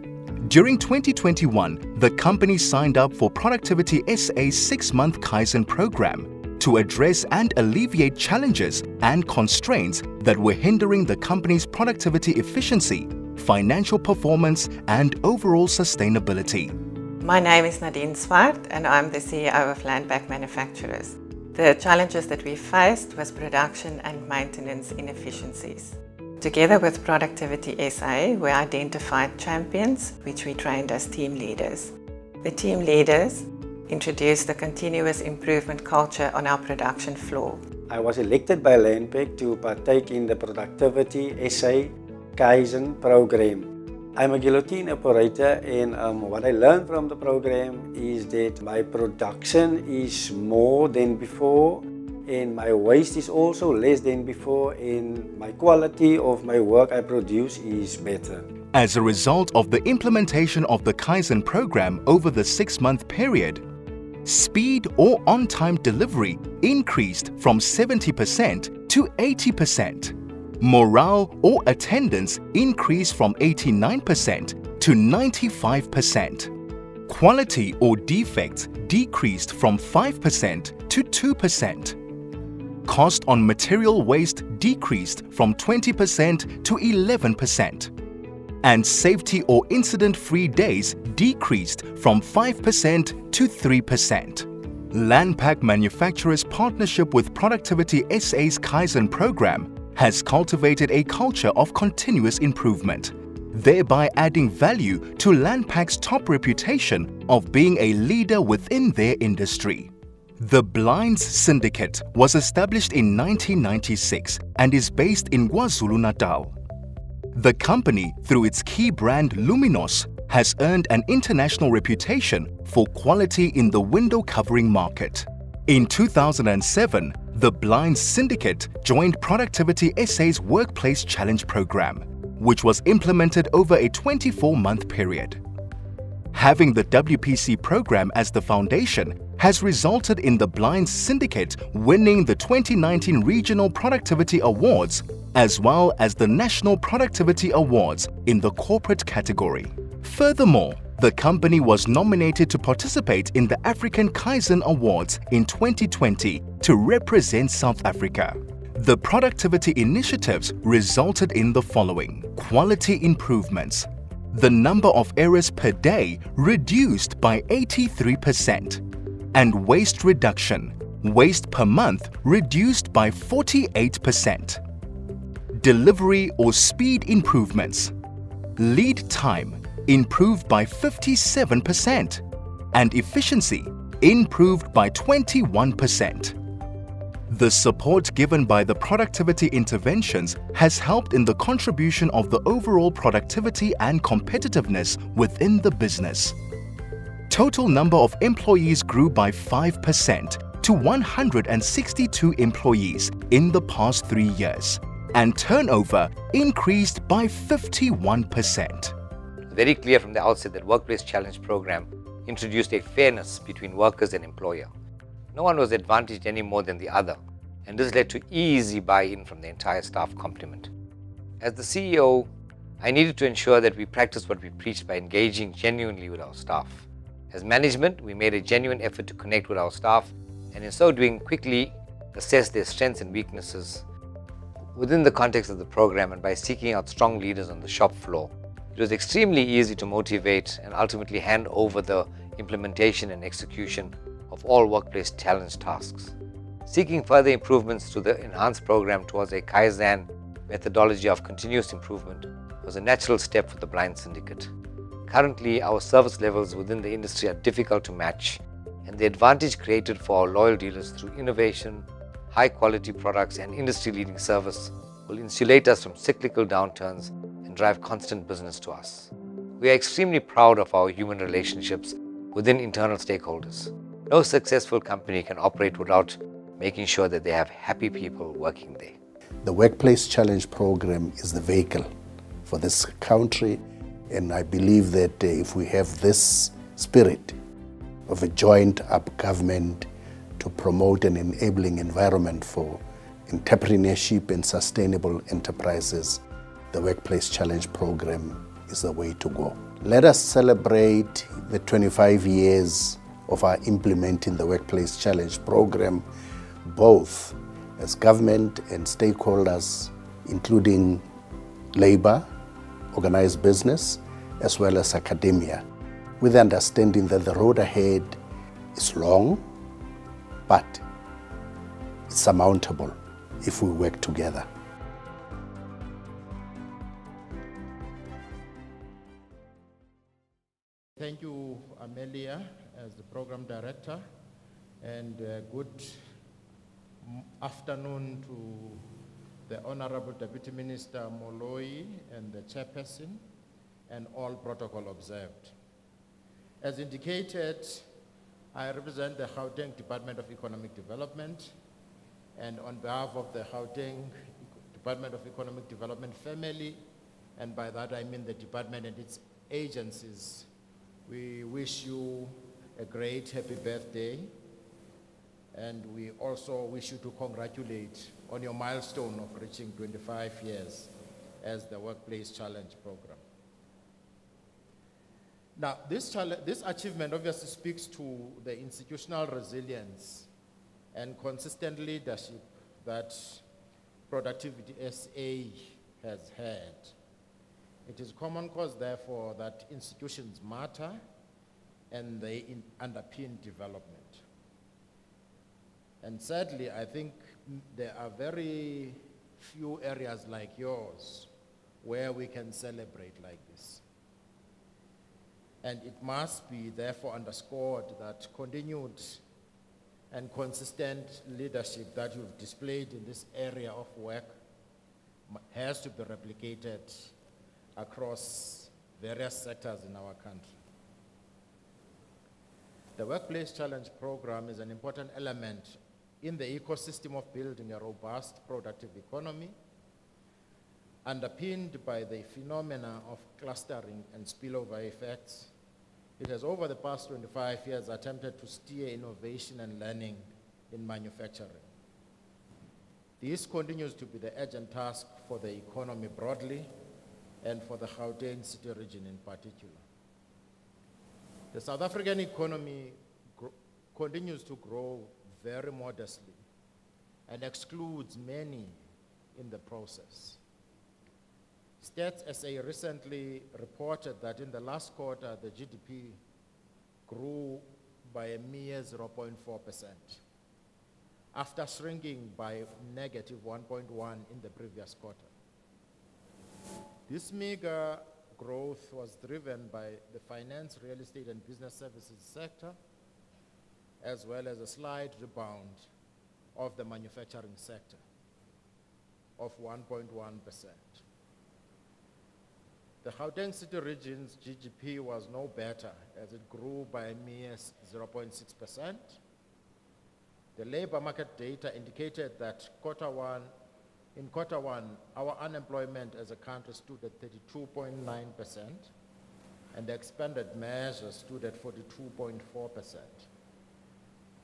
During 2021, the company signed up for Productivity SA's 6-month Kaizen program to address and alleviate challenges and constraints that were hindering the company's productivity efficiency, financial performance, and overall sustainability. My name is Nadine Swart and I'm the CEO of Landpack Manufacturers. The challenges that we faced was production and maintenance inefficiencies. Together with Productivity SA, we identified champions, which we trained as team leaders. The team leaders introduced the continuous improvement culture on our production floor. I was elected by Landpack to partake in the Productivity SA Kaizen program. I'm a guillotine operator and what I learned from the program is that my production is more than before and my waste is also less than before and my quality of my work I produce is better. As a result of the implementation of the Kaizen program over the 6-month period, speed or on-time delivery increased from 70% to 80%. Morale or attendance increased from 89% to 95%. Quality or defects decreased from 5% to 2%. Cost on material waste decreased from 20% to 11%. And safety or incident-free days decreased from 5% to 3%. Landpack Manufacturers' partnership with Productivity SA's Kaizen program has cultivated a culture of continuous improvement, thereby adding value to Landpack's top reputation of being a leader within their industry. The Blinds Syndicate was established in 1996 and is based in KwaZulu-Natal. The company, through its key brand Luminos, has earned an international reputation for quality in the window covering market. In 2007, the Blinds Syndicate joined Productivity SA's Workplace Challenge program, which was implemented over a 24-month period. Having the WPC program as the foundation has resulted in the Blinds Syndicate winning the 2019 Regional Productivity Awards as well as the National Productivity Awards in the corporate category. Furthermore, the company was nominated to participate in the African Kaizen Awards in 2020 to represent South Africa. The productivity initiatives resulted in the following: quality improvements. The number of errors per day reduced by 83%. And waste reduction. Waste per month reduced by 48%. Delivery or speed improvements. Lead time improved by 57% and efficiency improved by 21%. The support given by the productivity interventions has helped in the contribution of the overall productivity and competitiveness within the business. Total number of employees grew by 5% to 162 employees in the past 3 years, and turnover increased by 51%. Very clear from the outset that Workplace Challenge program introduced a fairness between workers and employer. No one was advantaged any more than the other, and this led to easy buy-in from the entire staff complement. As the CEO, I needed to ensure that we practiced what we preached by engaging genuinely with our staff. As management, we made a genuine effort to connect with our staff and in so doing quickly assess their strengths and weaknesses within the context of the program, and by seeking out strong leaders on the shop floor. It was extremely easy to motivate and ultimately hand over the implementation and execution of all workplace challenge tasks. Seeking further improvements to the enhanced program towards a Kaizen methodology of continuous improvement was a natural step for the Blind Syndicate. Currently, our service levels within the industry are difficult to match, and the advantage created for our loyal dealers through innovation, high quality products and industry-leading service will insulate us from cyclical downturns and drive constant business to us. We are extremely proud of our human relationships within internal stakeholders. No successful company can operate without making sure that they have happy people working there. The Workplace Challenge Program is the vehicle for this country, and I believe that if we have this spirit of a joined-up government to promote an enabling environment for entrepreneurship and sustainable enterprises, the Workplace Challenge Program is the way to go. Let us celebrate the 25 years of our implementing the Workplace Challenge Program, both as government and stakeholders, including labor, organized business, as well as academia, with the understanding that the road ahead is long, but it's surmountable if we work together. Thank you, Amelia, as the program director, and good afternoon to the Honorable Deputy Minister Moloi and the chairperson, and all protocol observed. As indicated, I represent the Gauteng Department of Economic Development, and on behalf of the Gauteng Department of Economic Development family, and by that I mean the department and its agencies, we wish you a great happy birthday, and we also wish you to congratulate on your milestone of reaching 25 years as the Workplace Challenge Program. Now, this achievement obviously speaks to the institutional resilience and consistent leadership that Productivity SA has had. It is common cause, therefore, that institutions matter and they underpin development. And sadly, I think there are very few areas like yours where we can celebrate like this. And it must be therefore underscored that continued and consistent leadership that you've displayed in this area of work has to be replicated across various sectors in our country. The Workplace Challenge Program is an important element in the ecosystem of building a robust, productive economy, underpinned by the phenomena of clustering and spillover effects. It has, over the past 25 years, attempted to steer innovation and learning in manufacturing. This continues to be the urgent task for the economy broadly and for the Gauteng City region in particular. The South African economy continues to grow very modestly and excludes many in the process. Stats SA recently reported that in the last quarter, the GDP grew by a mere 0.4%, after shrinking by negative 1.1 in the previous quarter. This meager growth was driven by the finance, real estate, and business services sector, as well as a slight rebound of the manufacturing sector of 1.1%. The Gauteng City region's GDP was no better, as it grew by a mere 0.6%. The labor market data indicated that in quarter one, our unemployment as a country stood at 32.9%, and the expanded measures stood at 42.4%,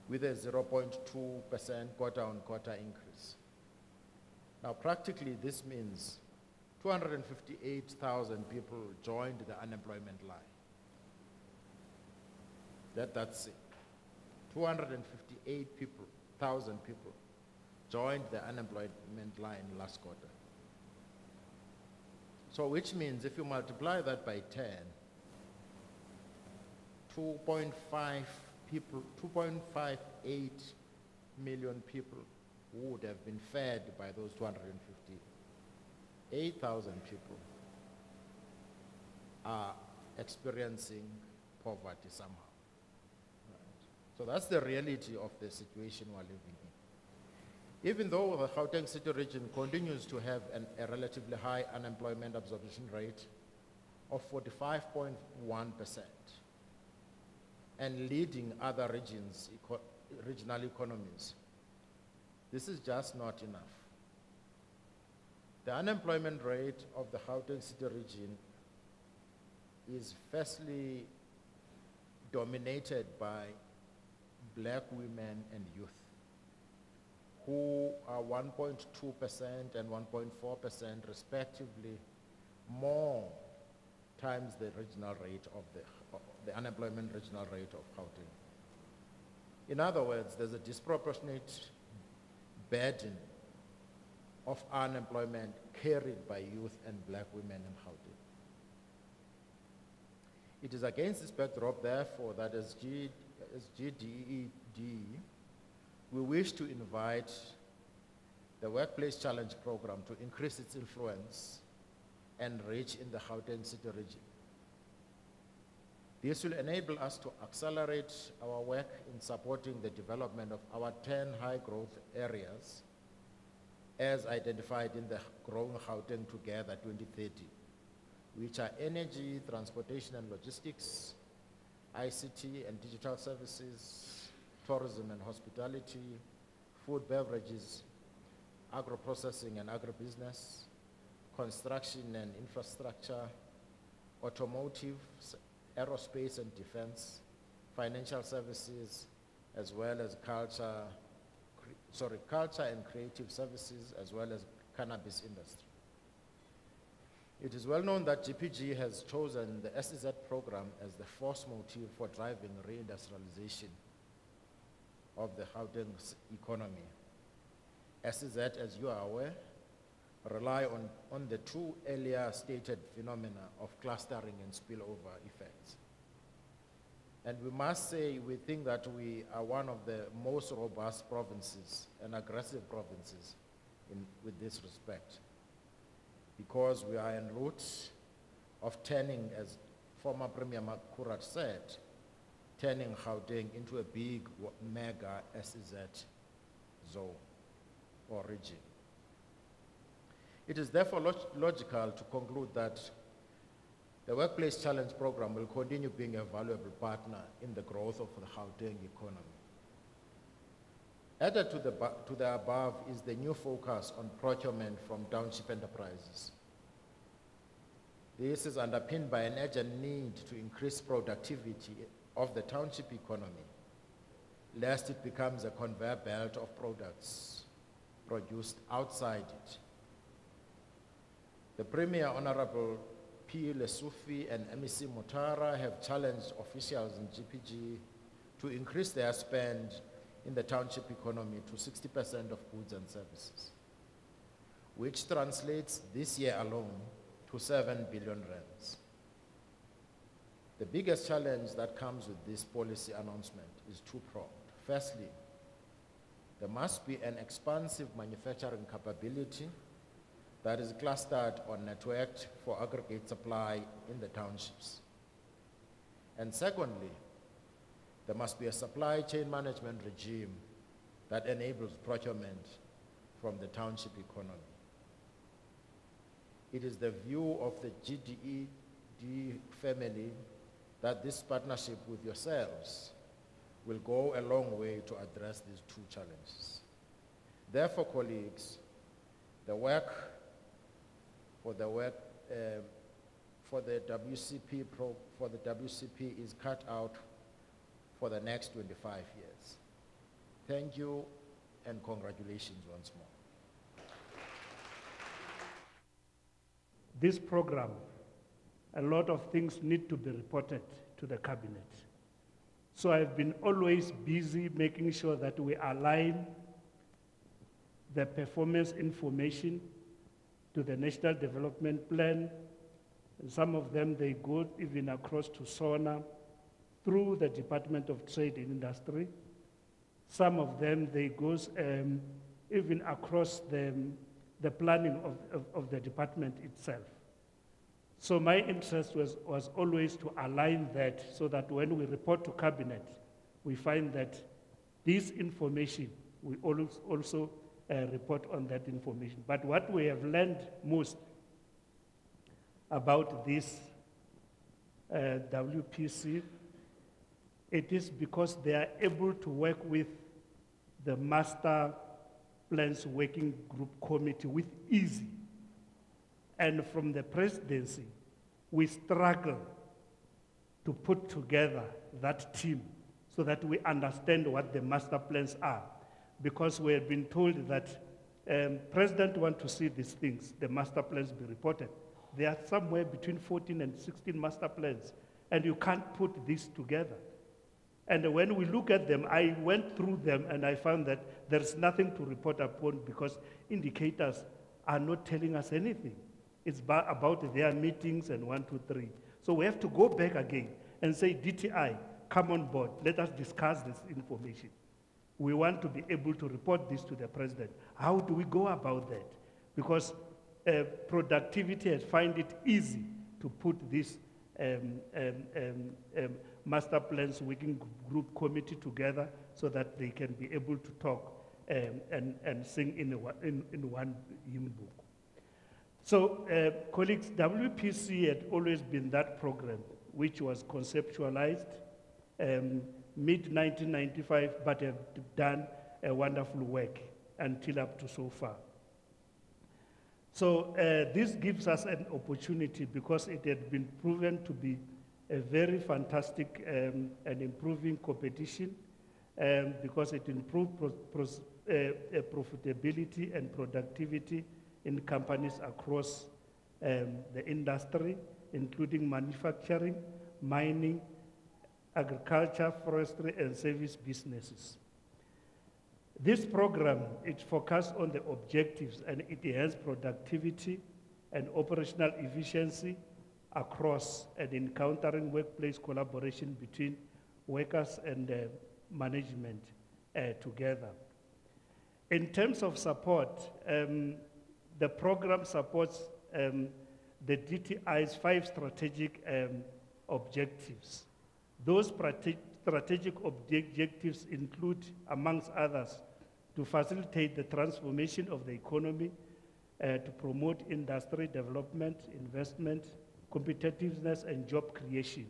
with a 0.2% quarter-on-quarter increase. Now, practically, this means 258,000 people joined the unemployment line. That's it. 258,000 people joined the unemployment line last quarter. So which means if you multiply that by 10, 2.58 million people would have been fed by those 258,000 people are experiencing poverty somehow. Right. So that's the reality of the situation we're living in. Even though the Gauteng City region continues to have a relatively high unemployment absorption rate of 45.1% and leading other regions, regional economies, this is just not enough. The unemployment rate of the Gauteng City region is firstly dominated by black women and youth, who are 1.2% and 1.4% respectively more times the regional rate of the unemployment regional rate of Gauteng. In other words, there's a disproportionate burden of unemployment carried by youth and black women in Gauteng. It is against this backdrop, therefore, that as GDED, we wish to invite the Workplace Challenge Program to increase its influence and reach in the Gauteng City region. This will enable us to accelerate our work in supporting the development of our 10 high-growth areas as identified in the Growing Gauteng Together 2030, which are energy, transportation and logistics, ICT and digital services, tourism and hospitality, food, beverages, agro-processing and agribusiness, construction and infrastructure, automotive, aerospace and defense, financial services, as well as culture and creative services, as well as cannabis industry. It is well known that GPG has chosen the SEZ program as the force motive for driving reindustrialization of the Gauteng economy. SEZ, as you are aware, rely on the two earlier stated phenomena of clustering and spillover effects. And we must say, we think that we are one of the most robust provinces and aggressive provinces with this respect, because we are en route of turning, as former Premier Makurat said, turning Gauteng into a big mega SEZ zone or region. It is therefore logical to conclude that the Workplace Challenge Program will continue being a valuable partner in the growth of the Gauteng economy. Added to the above is the new focus on procurement from township enterprises. This is underpinned by an urgent need to increase productivity of the township economy, lest it becomes a conveyor belt of products produced outside it. The Premier, Honorable P. Lesufi and MEC Mutara, have challenged officials in GPG to increase their spend in the township economy to 60% of goods and services, which translates this year alone to 7 billion rands. The biggest challenge that comes with this policy announcement is two-pronged. Firstly, there must be an expansive manufacturing capability that is clustered or networked for aggregate supply in the townships. And secondly, there must be a supply chain management regime that enables procurement from the township economy. It is the view of the GDED family that this partnership with yourselves will go a long way to address these two challenges. Therefore, colleagues, the work for the WCP is cut out for the next 25 years. Thank you and congratulations once more. This program, a lot of things need to be reported to the cabinet. So I've been always busy making sure that we align the performance information to the National Development Plan. And some of them, they go even across to SONA through the Department of Trade and Industry. Some of them, they go even across the planning of the department itself. So my interest was always to align that so that when we report to cabinet, we find that this information, we also report on that information. But what we have learned most about this WPC, it is because they are able to work with the Master Plans Working Group Committee with ease. And from the presidency, we struggle to put together that team so that we understand what the master plans are. Because we have been told that President wants to see these things, the master plans be reported. There are somewhere between 14 and 16 master plans, and you can't put this together. And when we look at them, I went through them and I found that there's nothing to report upon because indicators are not telling us anything. It's about their meetings and 1, 2, 3. So we have to go back again and say, DTI, come on board. Let us discuss this information. We want to be able to report this to the president. How do we go about that? Because productivity has found it easy to put this master plans working group committee together so that they can be able to talk and sing in one hymn book. So, colleagues, WPC had always been that program which was conceptualized mid-1995, but have done a wonderful work until up to so far. So this gives us an opportunity because it had been proven to be a very fantastic and improving competition because it improved profitability and productivity in companies across the industry, including manufacturing, mining, agriculture, forestry, and service businesses. This program, it focuses on the objectives and it enhances productivity and operational efficiency across and encountering workplace collaboration between workers and management together. In terms of support, the program supports the DTI's 5 strategic objectives. Those strategic objectives include, amongst others, to facilitate the transformation of the economy, to promote industry development, investment, competitiveness, and job creation.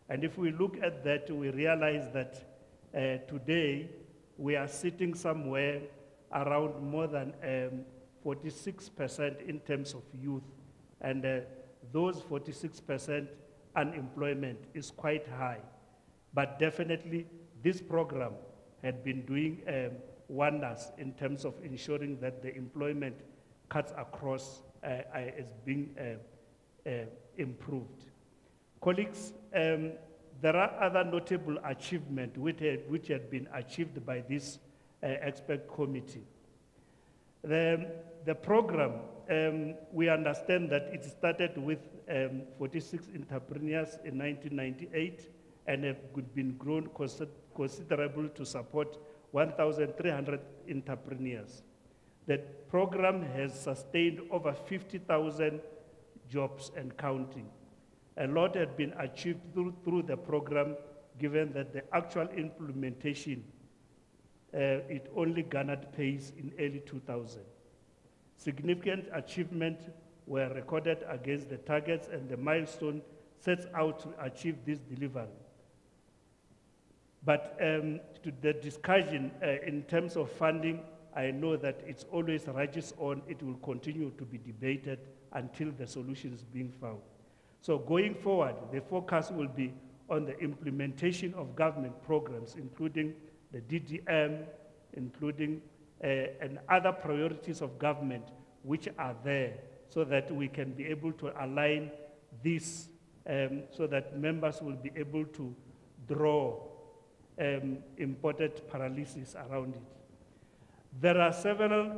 And if we look at that, we realize that today we are sitting somewhere around more than 46% in terms of youth. And those 46% unemployment is quite high. But definitely this program had been doing wonders in terms of ensuring that the employment cuts across is being improved. Colleagues, there are other notable achievements which had been achieved by this expert committee. The program, we understand that it started with 46 entrepreneurs in 1998 and have been grown considerable to support 1,300 entrepreneurs. The program has sustained over 50,000 jobs and counting. A lot had been achieved through the program, given that the actual implementation, it only garnered pace in early 2000. Significant achievements were recorded against the targets and the milestone sets out to achieve this delivery. But to the discussion in terms of funding, I know that it's always rages on. It will continue to be debated until the solution is being found. So going forward, the focus will be on the implementation of government programs, including the DDM, including and other priorities of government which are there, so that we can be able to align this so that members will be able to draw imported paralysis around it. There are several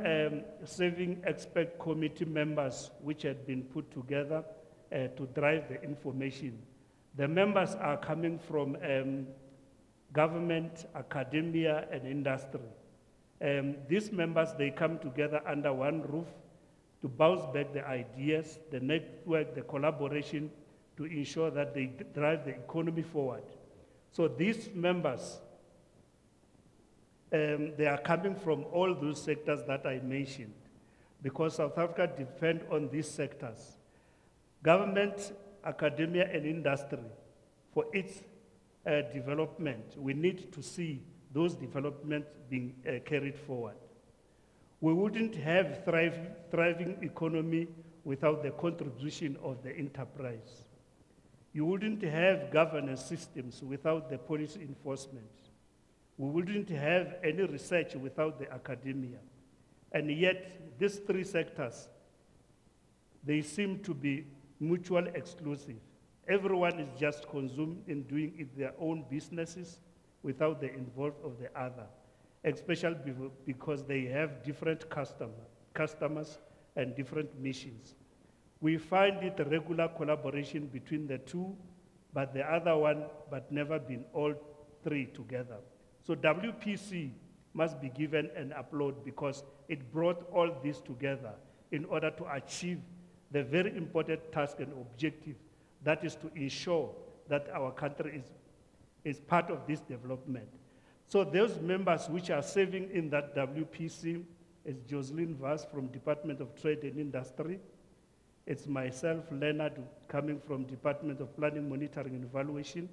saving expert committee members which had been put together to drive the information. The members are coming from government, academia, and industry. These members, they come together under one roof to bounce back the ideas, the network, the collaboration, to ensure that they drive the economy forward. So these members they are coming from all those sectors that I mentioned, because South Africa depends on these sectors. Government, academia, and industry, for its development, we need to see those developments being carried forward. We wouldn't have thriving economy without the contribution of the enterprise. You wouldn't have governance systems without the policy enforcement. We wouldn't have any research without the academia. And yet, these three sectors, they seem to be mutually exclusive. Everyone is just consumed in doing it their own businesses without the involvement of the other, especially because they have different customers and different missions. We find it a regular collaboration between the two, but the other one, but never been all three together. So WPC must be given an applaud because it brought all this together in order to achieve the very important task and objective, that is to ensure that our country is part of this development. So those members which are serving in that WPC is Jocelyn Vass from Department of Trade and Industry. It's myself, Leonard, coming from Department of Planning, Monitoring and Evaluation.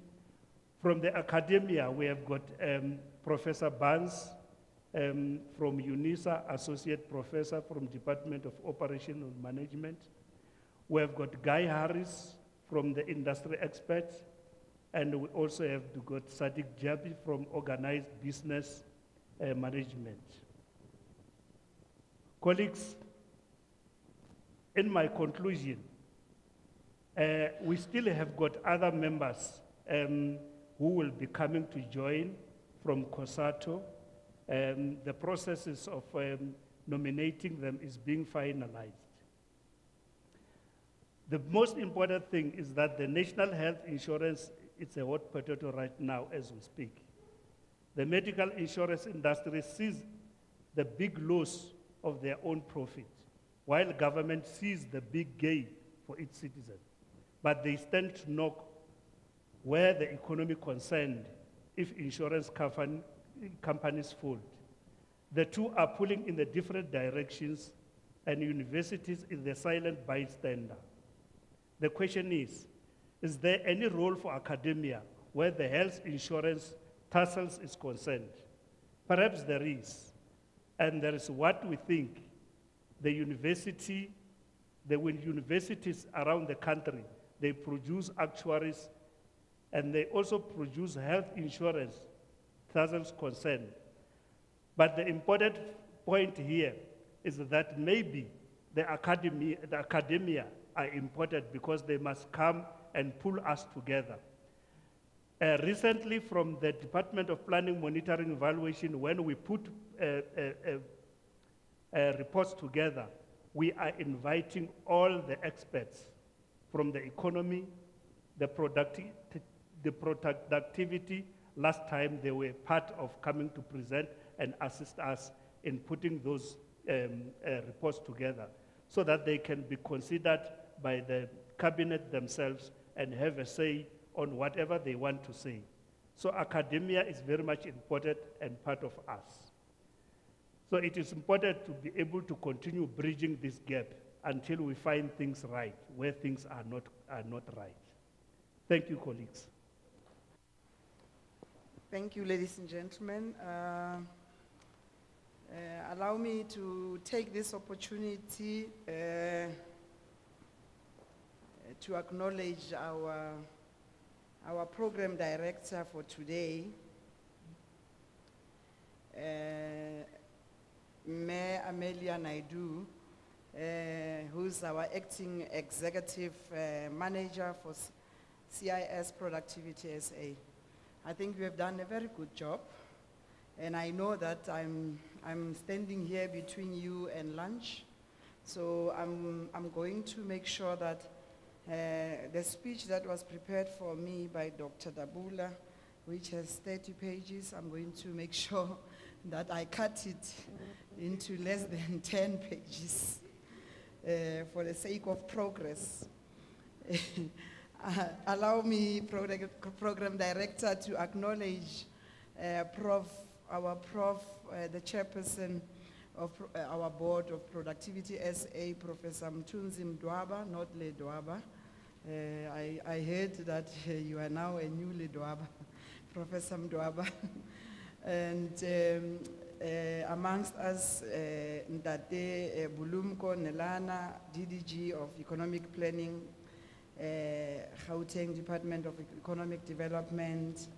From the academia, we have got Professor Barnes from UNISA, Associate Professor from Department of Operation and Management. We have got Guy Harris from the Industry Experts, and we also have got Sadiq Jabi from Organized Business Management. Colleagues, in my conclusion, we still have got other members who will be coming to join from COSATO. The processes of nominating them is being finalized. The most important thing is that the national health insurance, it's a hot potato right now as we speak. The medical insurance industry sees the big loss of their own profit, while government sees the big gain for its citizens. But they stand to knock where the economy concerned if insurance companies fold. The two are pulling in the different directions, and universities is the silent bystander. The question is there any role for academia where the health insurance tussles is concerned? Perhaps there is, and there is what we think the universities around the country, they produce actuaries, and they also produce health insurance tussles concerned. But the important point here is that maybe the academia are important because they must come and pull us together. Recently, from the Department of Planning, Monitoring, Evaluation, when we put reports together, we are inviting all the experts from the economy, the productivity. Last time they were part of coming to present and assist us in putting those reports together so that they can be considered by the cabinet themselves and have a say on whatever they want to say. So academia is very much important and part of us. So it is important to be able to continue bridging this gap until we find things right, where things are not right. Thank you, colleagues. Thank you, ladies and gentlemen. Allow me to take this opportunity to acknowledge our program director for today, Mayor Amelia Naidu, who's our acting executive manager for CIS Productivity SA. I think we have done a very good job, and I know that I'm standing here between you and lunch, so I'm going to make sure that the speech that was prepared for me by Dr. Dabula, which has 30 pages, I'm going to make sure that I cut it into less than 10 pages for the sake of progress. Allow me, Program Director, to acknowledge Prof. our prof, the chairperson of our board of Productivity SA, Professor Mthunzi Mdwaba, not Le Dwaba. I heard that you are now a new Le Dwaba, Professor Mdwaba. And amongst us, Ndate Bulumko Nelana, DDG of Economic Planning, Gauteng Department of Economic Development,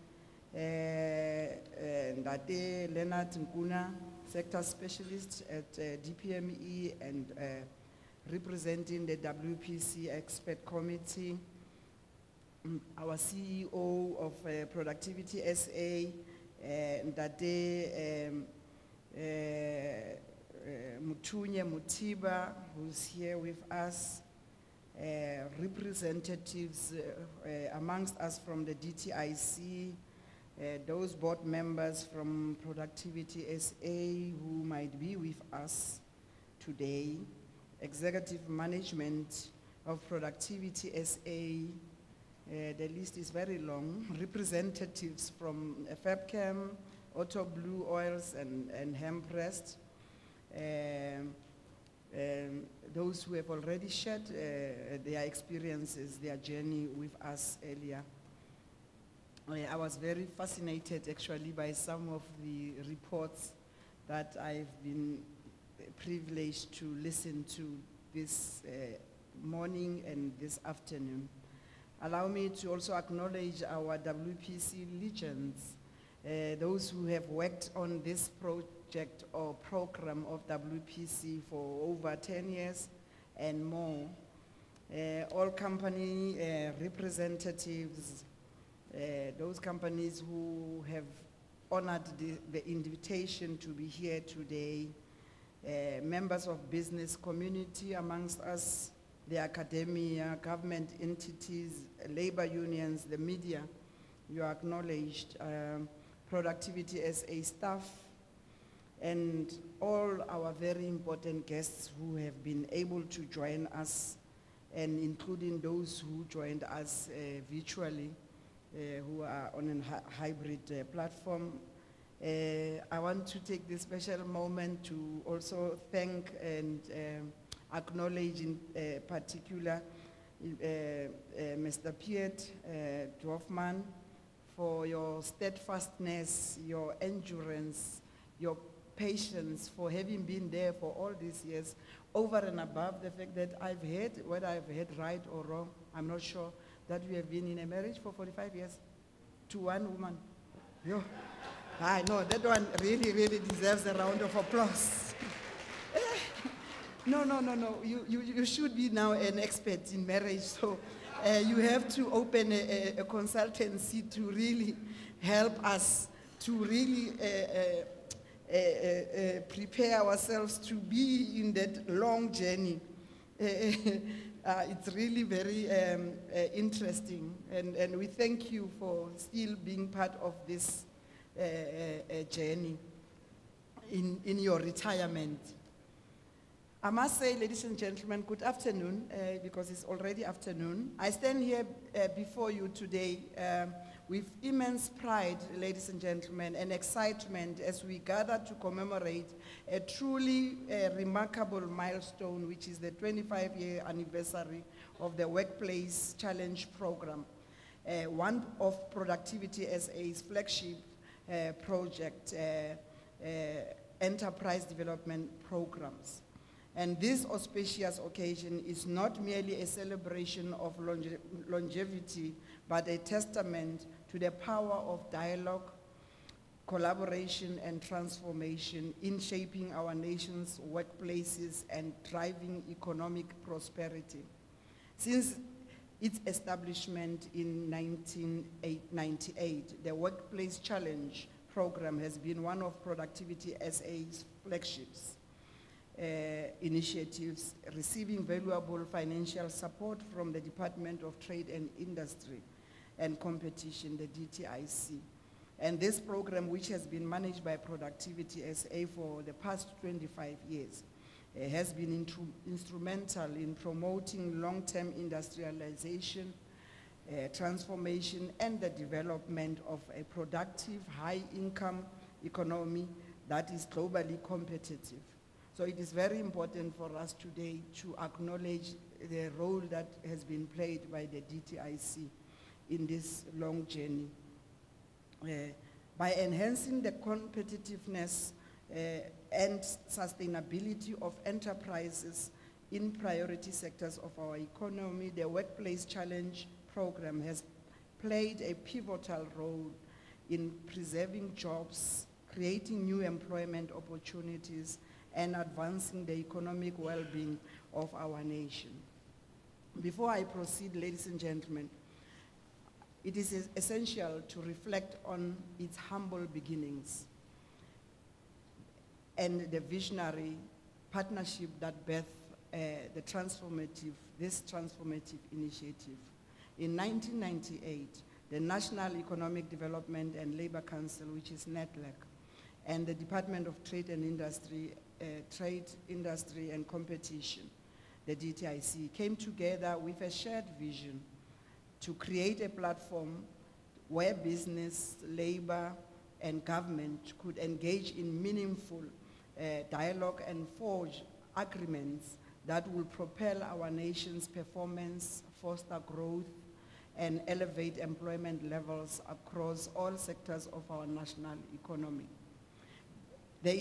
Ndate Leonard Nkuna, Sector Specialist at DPME and representing the WPC Expert Committee, our CEO of Productivity SA, Ndate Mutunye Mutiba, who's here with us, representatives amongst us from the DTIC, those board members from Productivity SA who might be with us today, executive management of Productivity SA, the list is very long, representatives from FEBCAM, Auto Blue Oils and Hemprest, those who have already shared their experiences, their journey with us earlier. I was very fascinated actually by some of the reports that I've been privileged to listen to this morning and this afternoon. Allow me to also acknowledge our WPC legends, those who have worked on this project or program of WPC for over 10 years and more. All company representatives, those companies who have honored the invitation to be here today, members of business community amongst us, the academia, government entities, labor unions, the media, you are acknowledged, Productivity SA staff, and all our very important guests who have been able to join us, and including those who joined us virtually, who are on a hybrid platform. I want to take this special moment to also thank and acknowledge in particular Mr. Piet Dorfman for your steadfastness, your endurance, your patience, for having been there for all these years, over and above the fact that I've heard, whether I've heard right or wrong, I'm not sure, that you have been in a marriage for 45 years to one woman. Yo. I know, that one really, really deserves a round of applause. No. You should be now an expert in marriage, so you have to open a consultancy to really help us to really prepare ourselves to be in that long journey. It's really very interesting, and we thank you for still being part of this journey in your retirement. I must say, ladies and gentlemen, good afternoon, because it's already afternoon. I stand here before you today with immense pride, ladies and gentlemen, and excitement as we gather to commemorate a truly remarkable milestone, which is the 25-year anniversary of the Workplace Challenge Program, one of Productivity SA's flagship project, enterprise development programs. And this auspicious occasion is not merely a celebration of longevity, but a testament to the power of dialogue, collaboration, and transformation in shaping our nation's workplaces and driving economic prosperity. Since its establishment in 1998, the Workplace Challenge Program has been one of Productivity SA's flagships. Initiatives, receiving valuable financial support from the Department of Trade and Industry and Competition, the DTIC. And this program, which has been managed by Productivity SA for the past 25 years, has been instrumental in promoting long-term industrialization, transformation, and the development of a productive, high-income, economy that is globally competitive. So it is very important for us today to acknowledge the role that has been played by the DTIC in this long journey. By enhancing the competitiveness and sustainability of enterprises in priority sectors of our economy, the Workplace Challenge Program has played a pivotal role in preserving jobs, creating new employment opportunities, and advancing the economic well-being of our nation. Before I proceed, ladies and gentlemen, it is essential to reflect on its humble beginnings and the visionary partnership that birthed this transformative initiative. In 1998, the National Economic Development and Labor Council, which is NEDLAC, and the Department of Trade Industry and Competition, the DTIC, came together with a shared vision to create a platform where business, labor, and government could engage in meaningful dialogue and forge agreements that will propel our nation's performance, foster growth, and elevate employment levels across all sectors of our national economy. The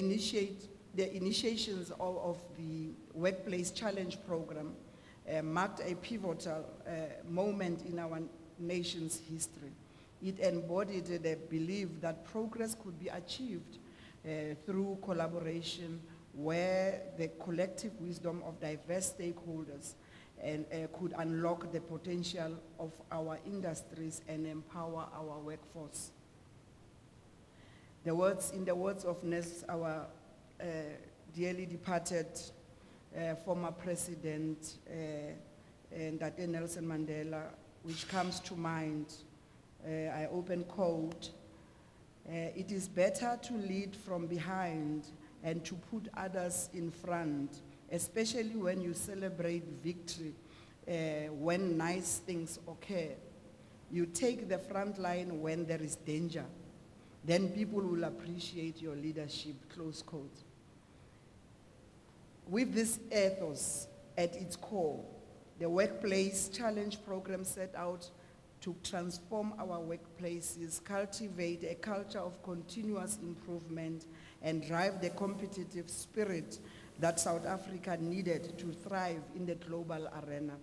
initiations of the Workplace Challenge Program marked a pivotal moment in our nation's history. It embodied the belief that progress could be achieved through collaboration where the collective wisdom of diverse stakeholders could unlock the potential of our industries and empower our workforce. In the words of our dearly departed former president, Dr. Nelson Mandela, which comes to mind, I open quote, "It is better to lead from behind and to put others in front, especially when you celebrate victory, when nice things occur. You take the front line when there is danger. Then people will appreciate your leadership," close quote. With this ethos at its core, the Workplace Challenge Program set out to transform our workplaces, cultivate a culture of continuous improvement, and drive the competitive spirit that South Africa needed to thrive in the global arena.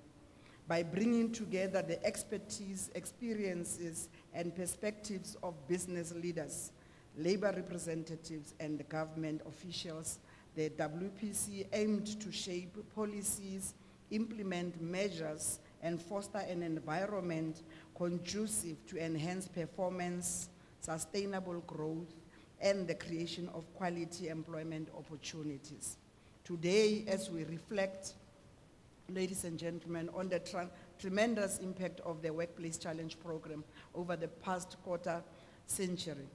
By bringing together the expertise, experiences, and perspectives of business leaders, labor representatives, and government officials, the WPC aimed to shape policies, implement measures, and foster an environment conducive to enhance performance, sustainable growth, and the creation of quality employment opportunities. Today, as we reflect, ladies and gentlemen, on the tremendous impact of the Workplace Challenge Program over the past quarter century,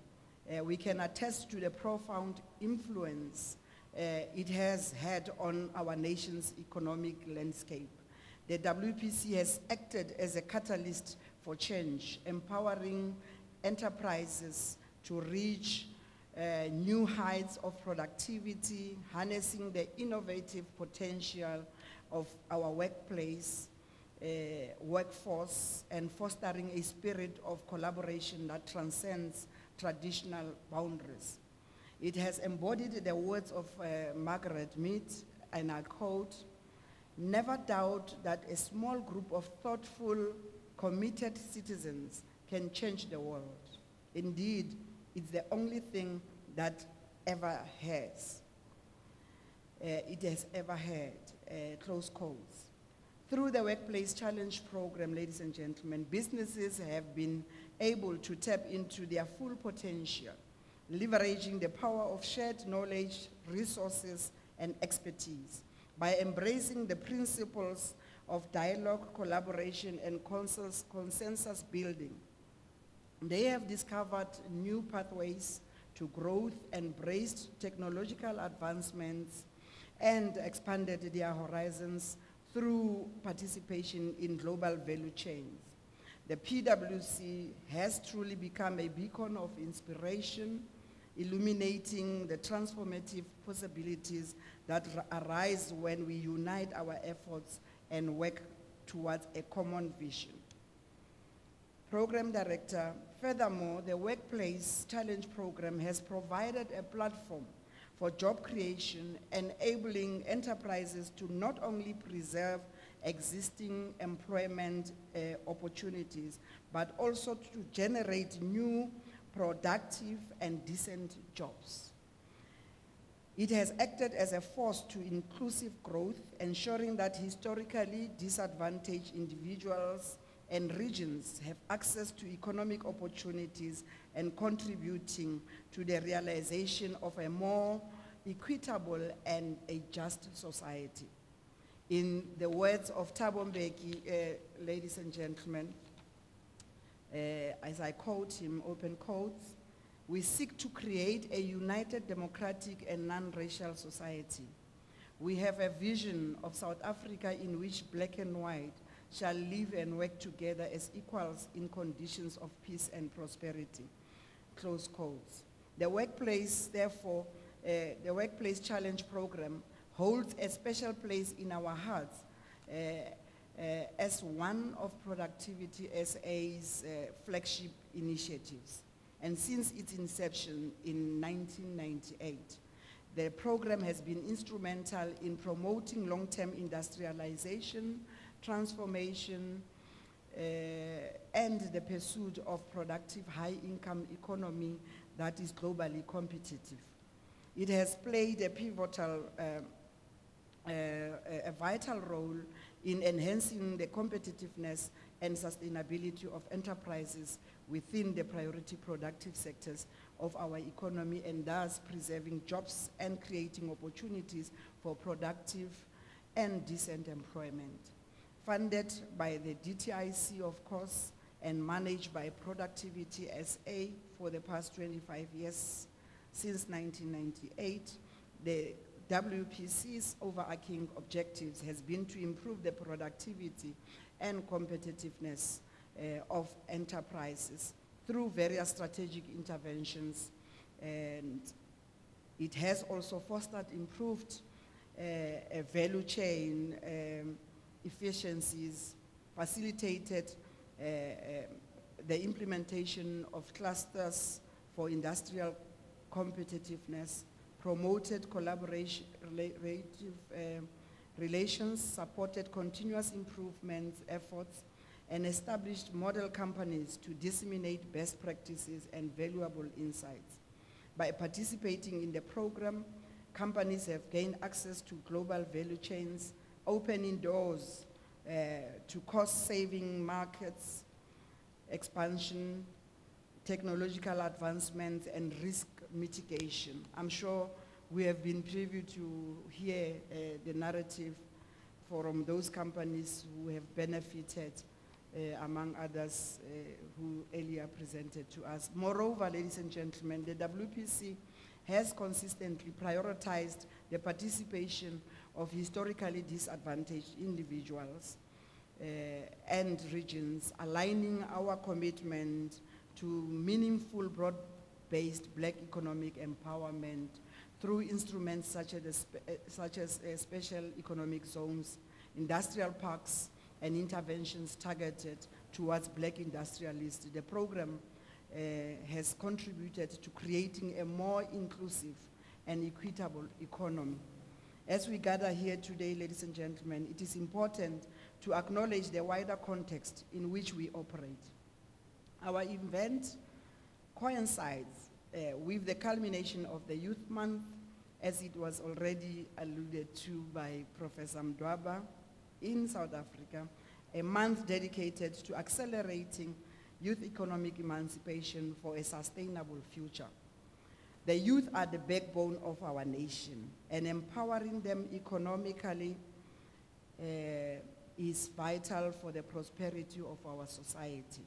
we can attest to the profound influence it has had on our nation's economic landscape. The WPC has acted as a catalyst for change, empowering enterprises to reach new heights of productivity, harnessing the innovative potential of our workforce, and fostering a spirit of collaboration that transcends traditional boundaries. It has embodied the words of Margaret Mead, and I quote, "Never doubt that a small group of thoughtful, committed citizens can change the world. Indeed, it's the only thing that ever has. It has ever had," close quotes. Through the Workplace Challenge Program, ladies and gentlemen, businesses have been able to tap into their full potential, leveraging the power of shared knowledge, resources, and expertise. By embracing the principles of dialogue, collaboration, and consensus building, they have discovered new pathways to growth, embraced technological advancements, and expanded their horizons through participation in global value chains. The PwC has truly become a beacon of inspiration illuminating the transformative possibilities that arise when we unite our efforts and work towards a common vision. Program Director, furthermore, the Workplace Challenge Program has provided a platform for job creation, enabling enterprises to not only preserve existing employment opportunities, but also to generate new, productive, and decent jobs. It has acted as a force to inclusive growth, ensuring that historically disadvantaged individuals and regions have access to economic opportunities and contributing to the realization of a more equitable and a just society. In the words of Thabo Mbeki, ladies and gentlemen, as I quote him, open quotes, "We seek to create a united, democratic, and non-racial society. We have a vision of South Africa in which black and white shall live and work together as equals in conditions of peace and prosperity." Close quotes. The workplace, therefore, the Workplace Challenge Program holds a special place in our hearts as one of Productivity SA's flagship initiatives. And since its inception in 1998, the program has been instrumental in promoting long-term industrialization, transformation, and the pursuit of productive high-income economy that is globally competitive. It has played a pivotal, a vital role in enhancing the competitiveness and sustainability of enterprises within the priority productive sectors of our economy, and thus preserving jobs and creating opportunities for productive and decent employment. Funded by the DTIC, of course, and managed by Productivity SA for the past 25 years, since 1998, the WPC's overarching objectives has been to improve the productivity and competitiveness of enterprises through various strategic interventions, and it has also fostered improved value chain efficiencies, facilitated the implementation of clusters for industrial competitiveness, promoted collaborative relations, supported continuous improvement efforts, and established model companies to disseminate best practices and valuable insights. By participating in the program, companies have gained access to global value chains, opening doors to cost-saving markets, expansion, technological advancements, and risk mitigation. I'm sure we have been privy to hear the narrative from those companies who have benefited, among others who earlier presented to us. Moreover, ladies and gentlemen, the WPC has consistently prioritized the participation of historically disadvantaged individuals and regions, aligning our commitment to meaningful, broad-based black economic empowerment through instruments such as special economic zones, industrial parks, and interventions targeted towards black industrialists. The program has contributed to creating a more inclusive and equitable economy. As we gather here today, ladies and gentlemen, it is important to acknowledge the wider context in which we operate. Our event coincides with the culmination of the Youth Month, as it was already alluded to by Professor Mdwaba in South Africa, a month dedicated to accelerating youth economic emancipation for a sustainable future. The youth are the backbone of our nation, and empowering them economically is vital for the prosperity of our society.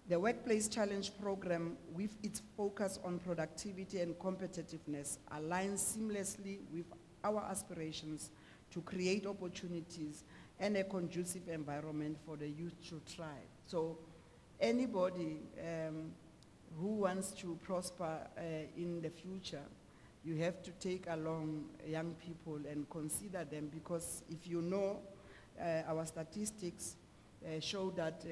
The Workplace Challenge Program, with its focus on productivity and competitiveness, aligns seamlessly with our aspirations to create opportunities and a conducive environment for the youth to thrive. So anybody who wants to prosper in the future, you have to take along young people and consider them, because if you know, our statistics show that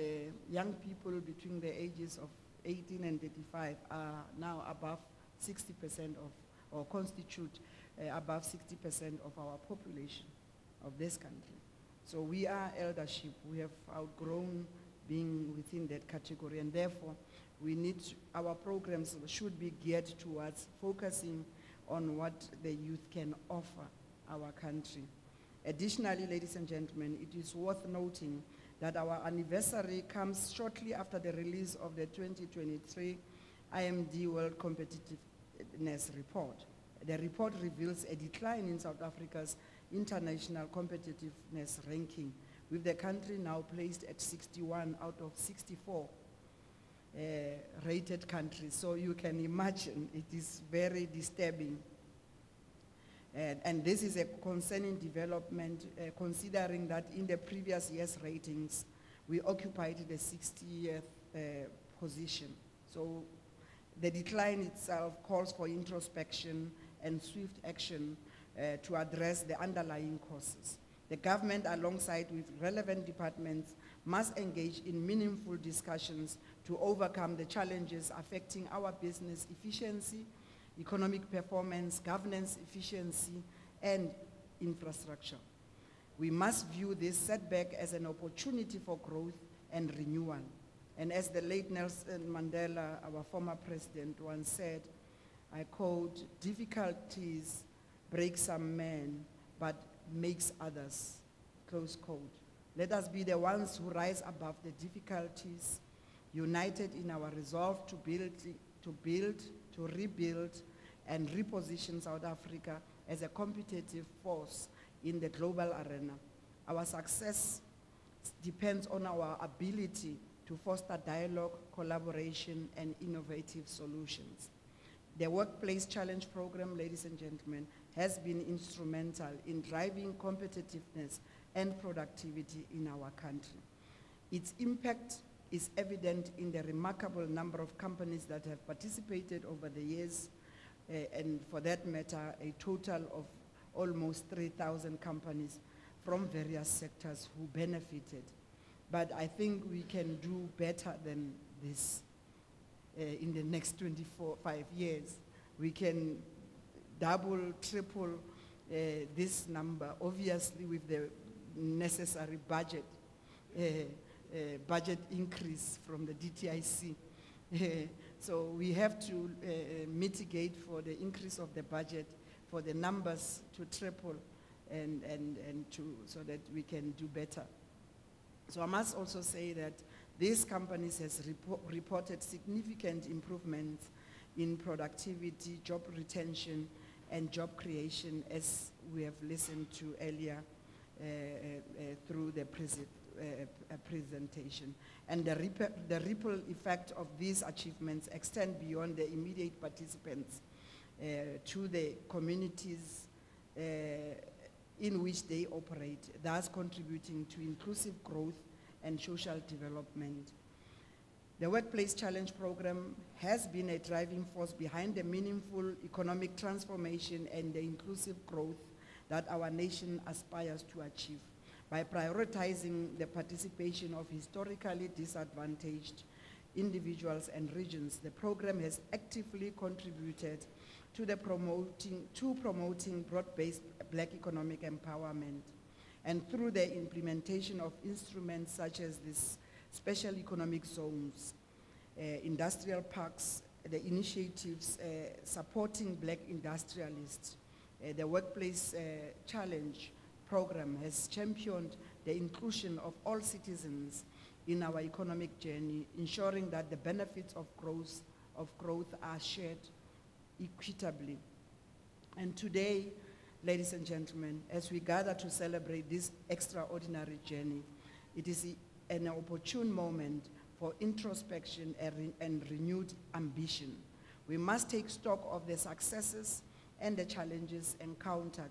young people between the ages of 18 and 35 are now above 60% of, or constitute above 60% of our population of this country. So we are eldership. We have outgrown being within that category, and therefore we need our programs should be geared towards focusing on what the youth can offer our country. Additionally, ladies and gentlemen, it is worth noting that our anniversary comes shortly after the release of the 2023 IMD World Competitiveness Report. The report reveals a decline in South Africa's international competitiveness ranking, with the country now placed at 61 out of 64 rated countries. So you can imagine it is very disturbing. And this is a concerning development, considering that in the previous year's ratings, we occupied the 60th position. So the decline itself calls for introspection and swift action to address the underlying causes. The government, alongside with relevant departments, must engage in meaningful discussions to overcome the challenges affecting our business efficiency, economic performance, governance efficiency, and infrastructure. We must view this setback as an opportunity for growth and renewal. And as the late Nelson Mandela, our former president, once said, I quote, "Difficulties break some men, but makes others," close quote. Let us be the ones who rise above the difficulties, united in our resolve to build, to rebuild, and reposition South Africa as a competitive force in the global arena. Our success depends on our ability to foster dialogue, collaboration, and innovative solutions. The Workplace Challenge Program, ladies and gentlemen, has been instrumental in driving competitiveness and productivity in our country. Its impact is evident in the remarkable number of companies that have participated over the years, and for that matter, a total of almost 3,000 companies from various sectors who benefited. But I think we can do better than this in the next 5 years. We can double, triple this number, obviously with the necessary budget increase from the DTIC. So we have to mitigate for the increase of the budget, for the numbers to triple, and so that we can do better. So I must also say that these companies has reported significant improvements in productivity, job retention, and job creation, as we have listened to earlier through the presentation. And the ripple effect of these achievements extend beyond the immediate participants to the communities in which they operate, thus contributing to inclusive growth and social development. The Workplace Challenge Program has been a driving force behind the meaningful economic transformation and the inclusive growth that our nation aspires to achieve. By prioritizing the participation of historically disadvantaged individuals and regions, the program has actively contributed to promoting broad-based Black economic empowerment. And through the implementation of instruments such as these special economic zones, industrial parks, the initiatives supporting Black industrialists, the Workplace Challenge Program has championed the inclusion of all citizens in our economic journey, ensuring that the benefits of growth are shared equitably. And today, ladies and gentlemen, as we gather to celebrate this extraordinary journey, it is an opportune moment for introspection and renewed ambition. We must take stock of the successes and the challenges encountered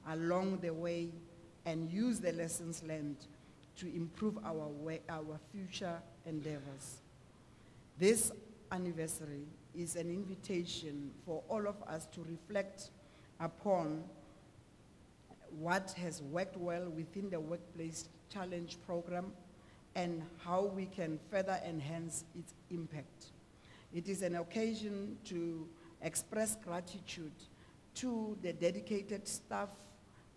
along the way and use the lessons learned to improve our future endeavors. This anniversary is an invitation for all of us to reflect upon what has worked well within the Workplace Challenge program and how we can further enhance its impact. It is an occasion to express gratitude to the dedicated staff,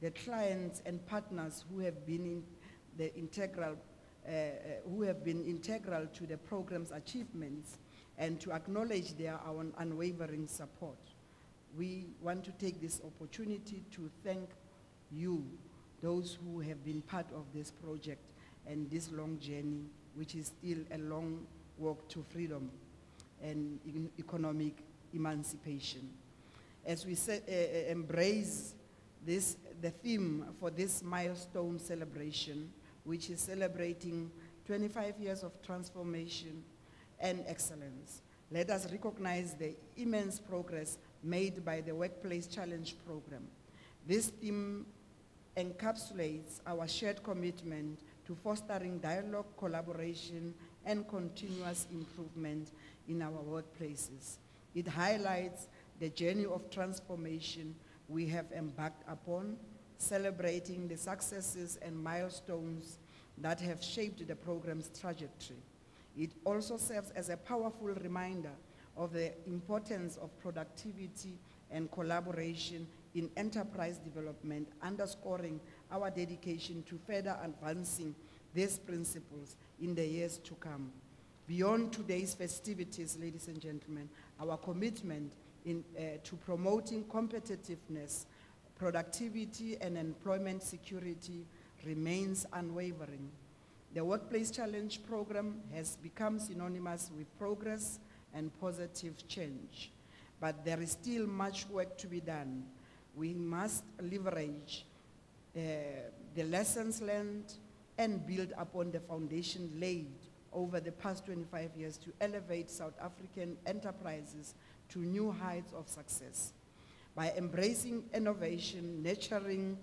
the clients and partners who have been integral to the program's achievements, and to acknowledge their unwavering support. We want to take this opportunity to thank you, those who have been part of this project and this long journey, which is still a long walk to freedom and economic emancipation. As we embrace this, the theme for this milestone celebration, which is celebrating 25 years of transformation and excellence, let us recognize the immense progress made by the Workplace Challenge program. This theme encapsulates our shared commitment to fostering dialogue, collaboration, and continuous improvement in our workplaces. It highlights the journey of transformation we have embarked upon, celebrating the successes and milestones that have shaped the program's trajectory. It also serves as a powerful reminder of the importance of productivity and collaboration in enterprise development, underscoring our dedication to further advancing these principles in the years to come. Beyond today's festivities, ladies and gentlemen, our commitment to promoting competitiveness, productivity, and employment security remains unwavering. The Workplace Challenge program has become synonymous with progress and positive change, but there is still much work to be done. We must leverage the lessons learned and build upon the foundation laid over the past 25 years to elevate South African enterprises to new heights of success. By embracing innovation, nurturing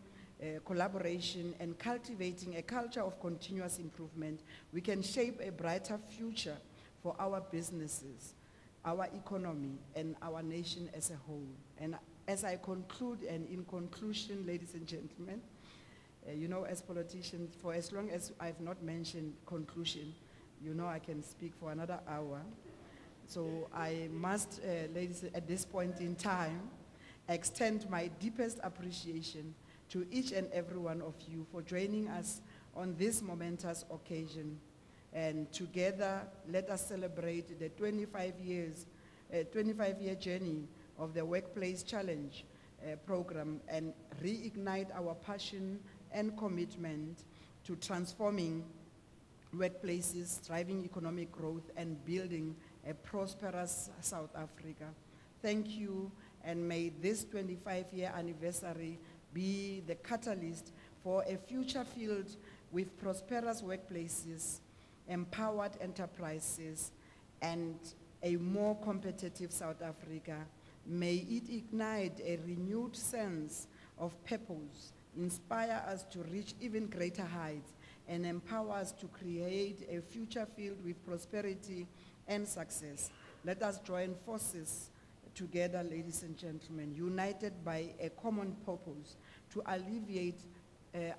collaboration, and cultivating a culture of continuous improvement, we can shape a brighter future for our businesses, our economy, and our nation as a whole. And as I conclude, and in conclusion, ladies and gentlemen, you know, as politicians, for as long as I've not mentioned conclusion, you know I can speak for another hour. So I must, ladies, at this point in time, extend my deepest appreciation to each and every one of you for joining us on this momentous occasion. And together, let us celebrate the 25-year journey of the Workplace Challenge program and reignite our passion and commitment to transforming workplaces, driving economic growth, and building a prosperous South Africa. Thank you, and may this 25-year anniversary be the catalyst for a future filled with prosperous workplaces, empowered enterprises, and a more competitive South Africa. May it ignite a renewed sense of purpose, inspire us to reach even greater heights, and empower us to create a future filled with prosperity and success. Let us join forces together, ladies and gentlemen, united by a common purpose to alleviate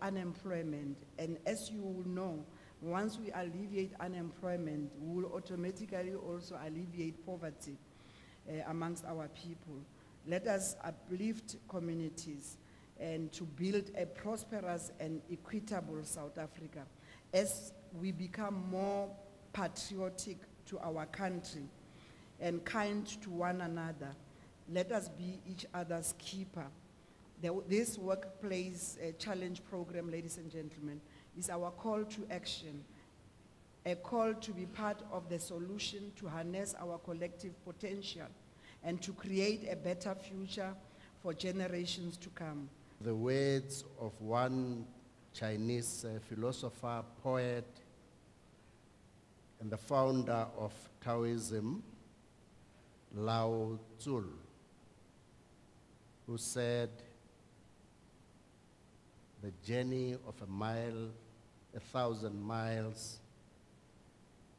unemployment. And as you will know, once we alleviate unemployment, we will automatically also alleviate poverty amongst our people. Let us uplift communities and to build a prosperous and equitable South Africa. As we become more patriotic to our country and kind to one another, let us be each other's keeper. This Workplace Challenge program, ladies and gentlemen, is our call to action, a call to be part of the solution to harness our collective potential and to create a better future for generations to come. The words of one Chinese philosopher, poet, and the founder of Taoism, Lao Tzu, who said, "The journey of a mile, 1,000 miles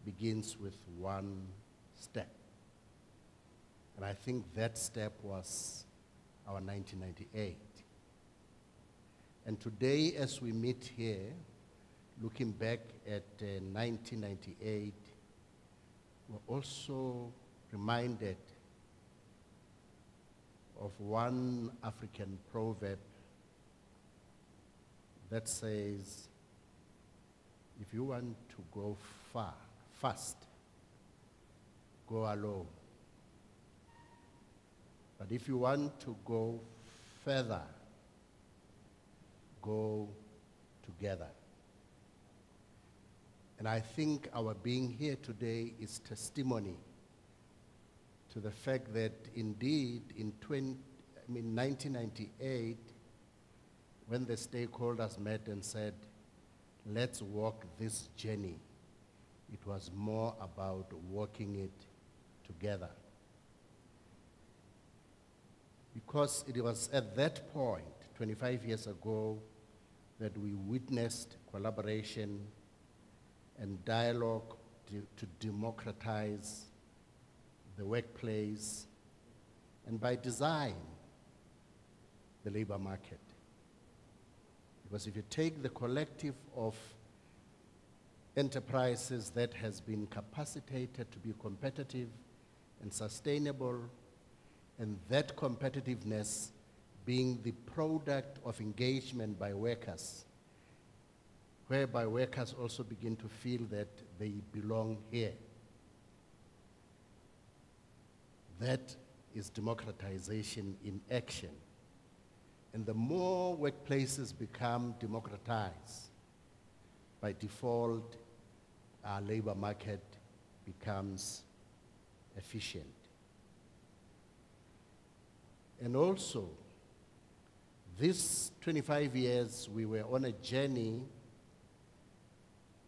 begins with one step." And I think that step was our 1998. And today, as we meet here, looking back at 1998, we're also reminded of one African proverb that says, if you want to go fast, go alone. But if you want to go further, go together. And I think our being here today is testimony to the fact that indeed in 1998, when the stakeholders met and said, let's walk this journey, it was more about walking it together. Because it was at that point, 25 years ago, that we witnessed collaboration and dialogue to democratize the workplace, and by design, the labor market. Because if you take the collective of enterprises that has been capacitated to be competitive and sustainable, and that competitiveness being the product of engagement by workers, whereby workers also begin to feel that they belong here. That is democratization in action. And the more workplaces become democratized, by default, our labor market becomes efficient. And also, this 25 years, we were on a journey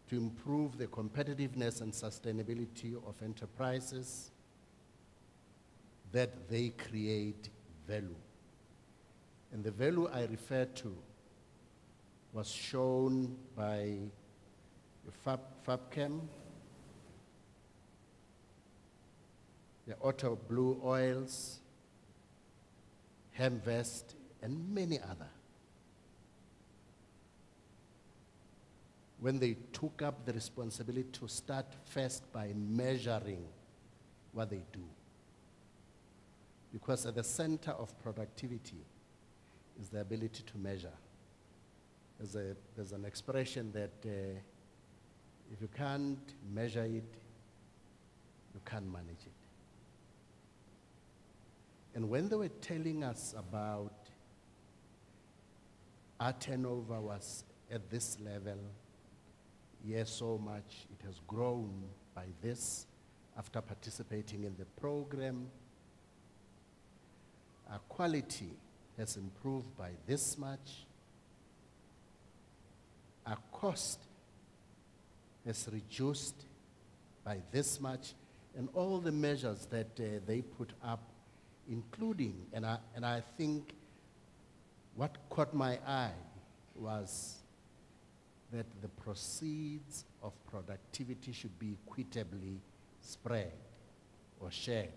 to improve the competitiveness and sustainability of enterprises, that they create value. And the value I refer to was shown by Fabchem, the Otto Blue Oils, Hemvest, and many other. When they took up the responsibility to start first by measuring what they do. Because at the center of productivity is the ability to measure. There's an expression that if you can't measure it, you can't manage it. And when they were telling us about our turnover was at this level, yes, so much, it has grown by this after participating in the program. Our quality has improved by this much. Our cost has reduced by this much. And all the measures that they put up, including, and I think what caught my eye was that the proceeds of productivity should be equitably spread or shared.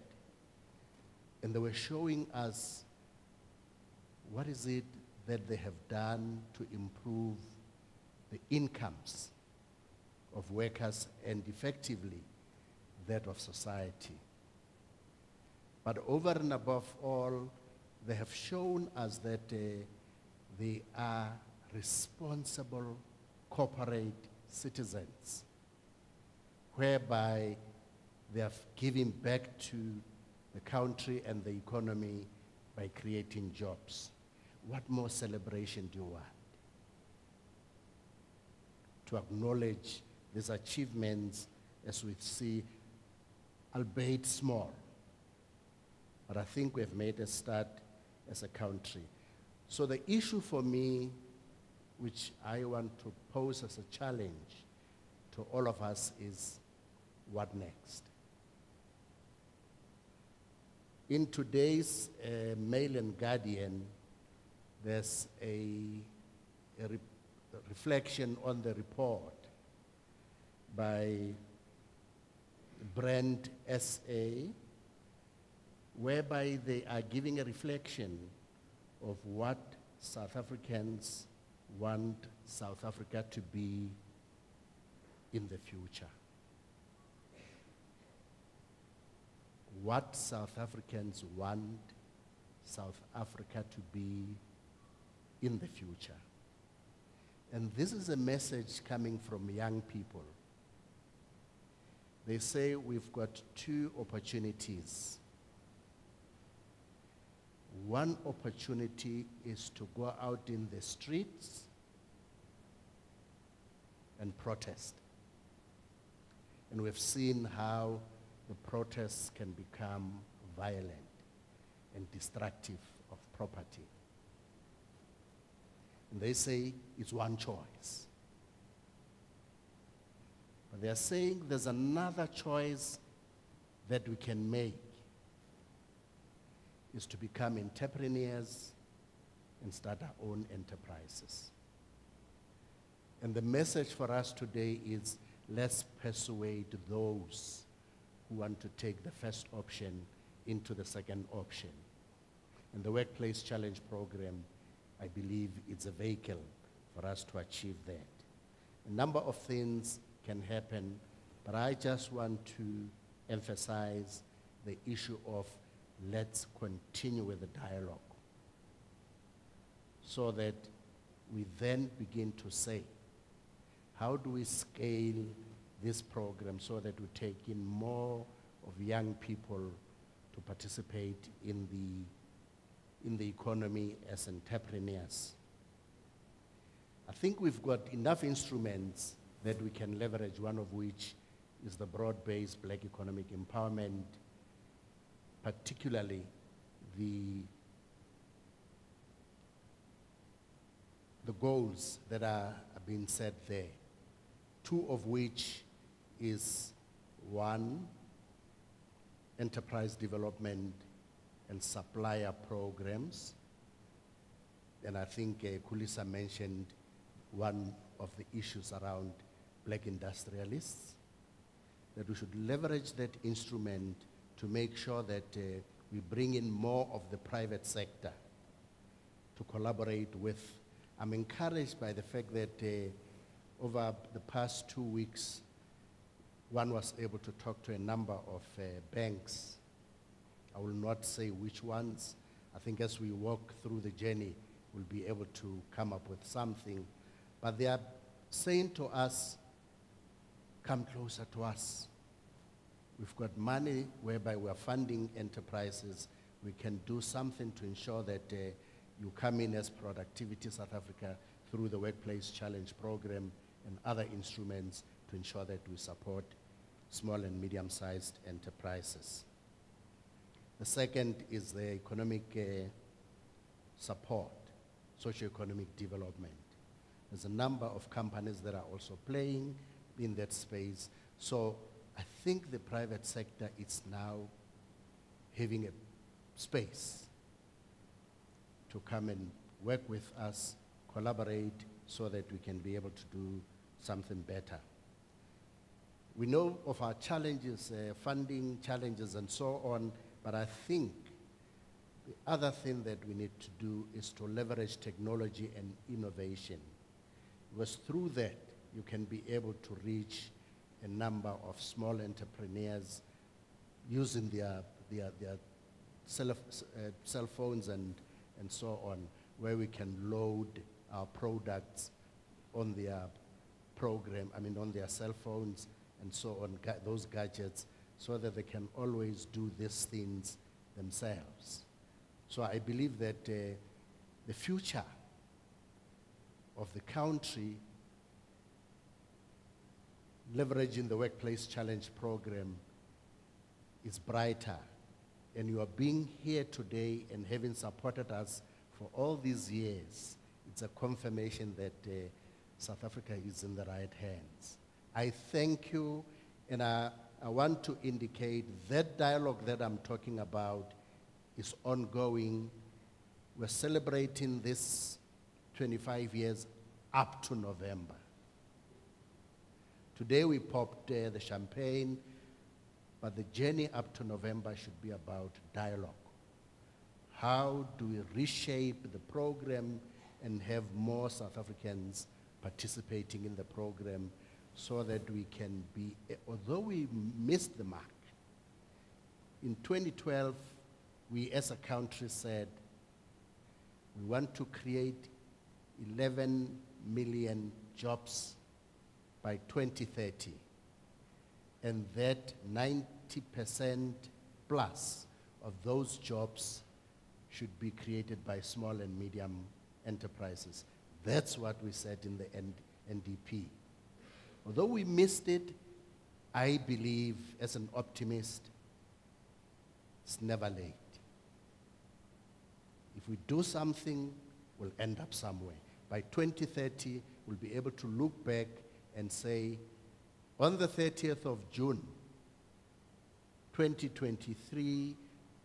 And they were showing us what is it that they have done to improve the incomes of workers and effectively that of society. But over and above all, they have shown us that they are responsible corporate citizens, whereby they are giving back to the country and the economy by creating jobs. What more celebration do you want? To acknowledge these achievements as we see, albeit small. But I think we've made a start as a country. So the issue for me, which I want to pose as a challenge to all of us, is what next? In today's Mail and Guardian, there's a reflection on the report by Brand SA whereby they are giving a reflection of what South Africans want South Africa to be in the future. What South Africans want South Africa to be in the future. And this is a message coming from young people. They say we've got two opportunities. One opportunity is to go out in the streets and protest. And we've seen how the protests can become violent and destructive of property. And they say it's one choice. But they're saying there's another choice that we can make, is to become entrepreneurs and start our own enterprises. And the message for us today is, let's persuade those who want to take the first option into the second option. And the Workplace Challenge Program, I believe, it's a vehicle for us to achieve that. A number of things can happen, but I just want to emphasize the issue of let's continue with the dialogue so that we then begin to say, how do we scale this program so that we take in more of young people to participate in the economy as entrepreneurs? I think we've got enough instruments that we can leverage, one of which is the broad-based Black economic empowerment, particularly the goals that are being set there, two of which is one, enterprise development and supplier programs. And I think Kulisa mentioned one of the issues around Black industrialists, that we should leverage that instrument to make sure that we bring in more of the private sector to collaborate with. I'm encouraged by the fact that over the past 2 weeks, one was able to talk to a number of banks. I will not say which ones. I think as we walk through the journey, we'll be able to come up with something. But they are saying to us, come closer to us. We've got money whereby we're funding enterprises. We can do something to ensure that you come in as Productivity South Africa through the Workplace Challenge Program and other instruments to ensure that we support small and medium-sized enterprises. The second is the economic support, socio-economic development. There's a number of companies that are also playing in that space. So I think the private sector is now having a space to come and work with us, collaborate, so that we can be able to do something better. We know of our challenges, funding challenges and so on, but I think the other thing that we need to do is to leverage technology and innovation. Because through that, you can be able to reach a number of small entrepreneurs using their cell phones and so on, where we can load our products on their program, on their cell phones and so on, those gadgets, so that they can always do these things themselves. So I believe that the future of the country, leveraging the Workplace Challenge Program, is brighter. And you are being here today and having supported us for all these years. It's a confirmation that South Africa is in the right hands. I thank you, and I want to indicate that dialogue that I'm talking about is ongoing. We're celebrating this 25 years up to November. Today we popped the champagne. but the journey up to November should be about dialogue. How do we reshape the program and have more South Africans participating in the program so that we can be, although we missed the mark, in 2012, we as a country said we want to create 11 million jobs by 2030, and that 90% plus of those jobs should be created by small and medium enterprises. That's what we said in the NDP. Although we missed it, I believe, as an optimist, it's never late. If we do something, we'll end up somewhere. By 2030, we'll be able to look back and say, on the 30th of June, 2023,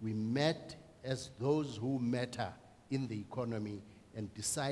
we met as those who matter in the economy and decided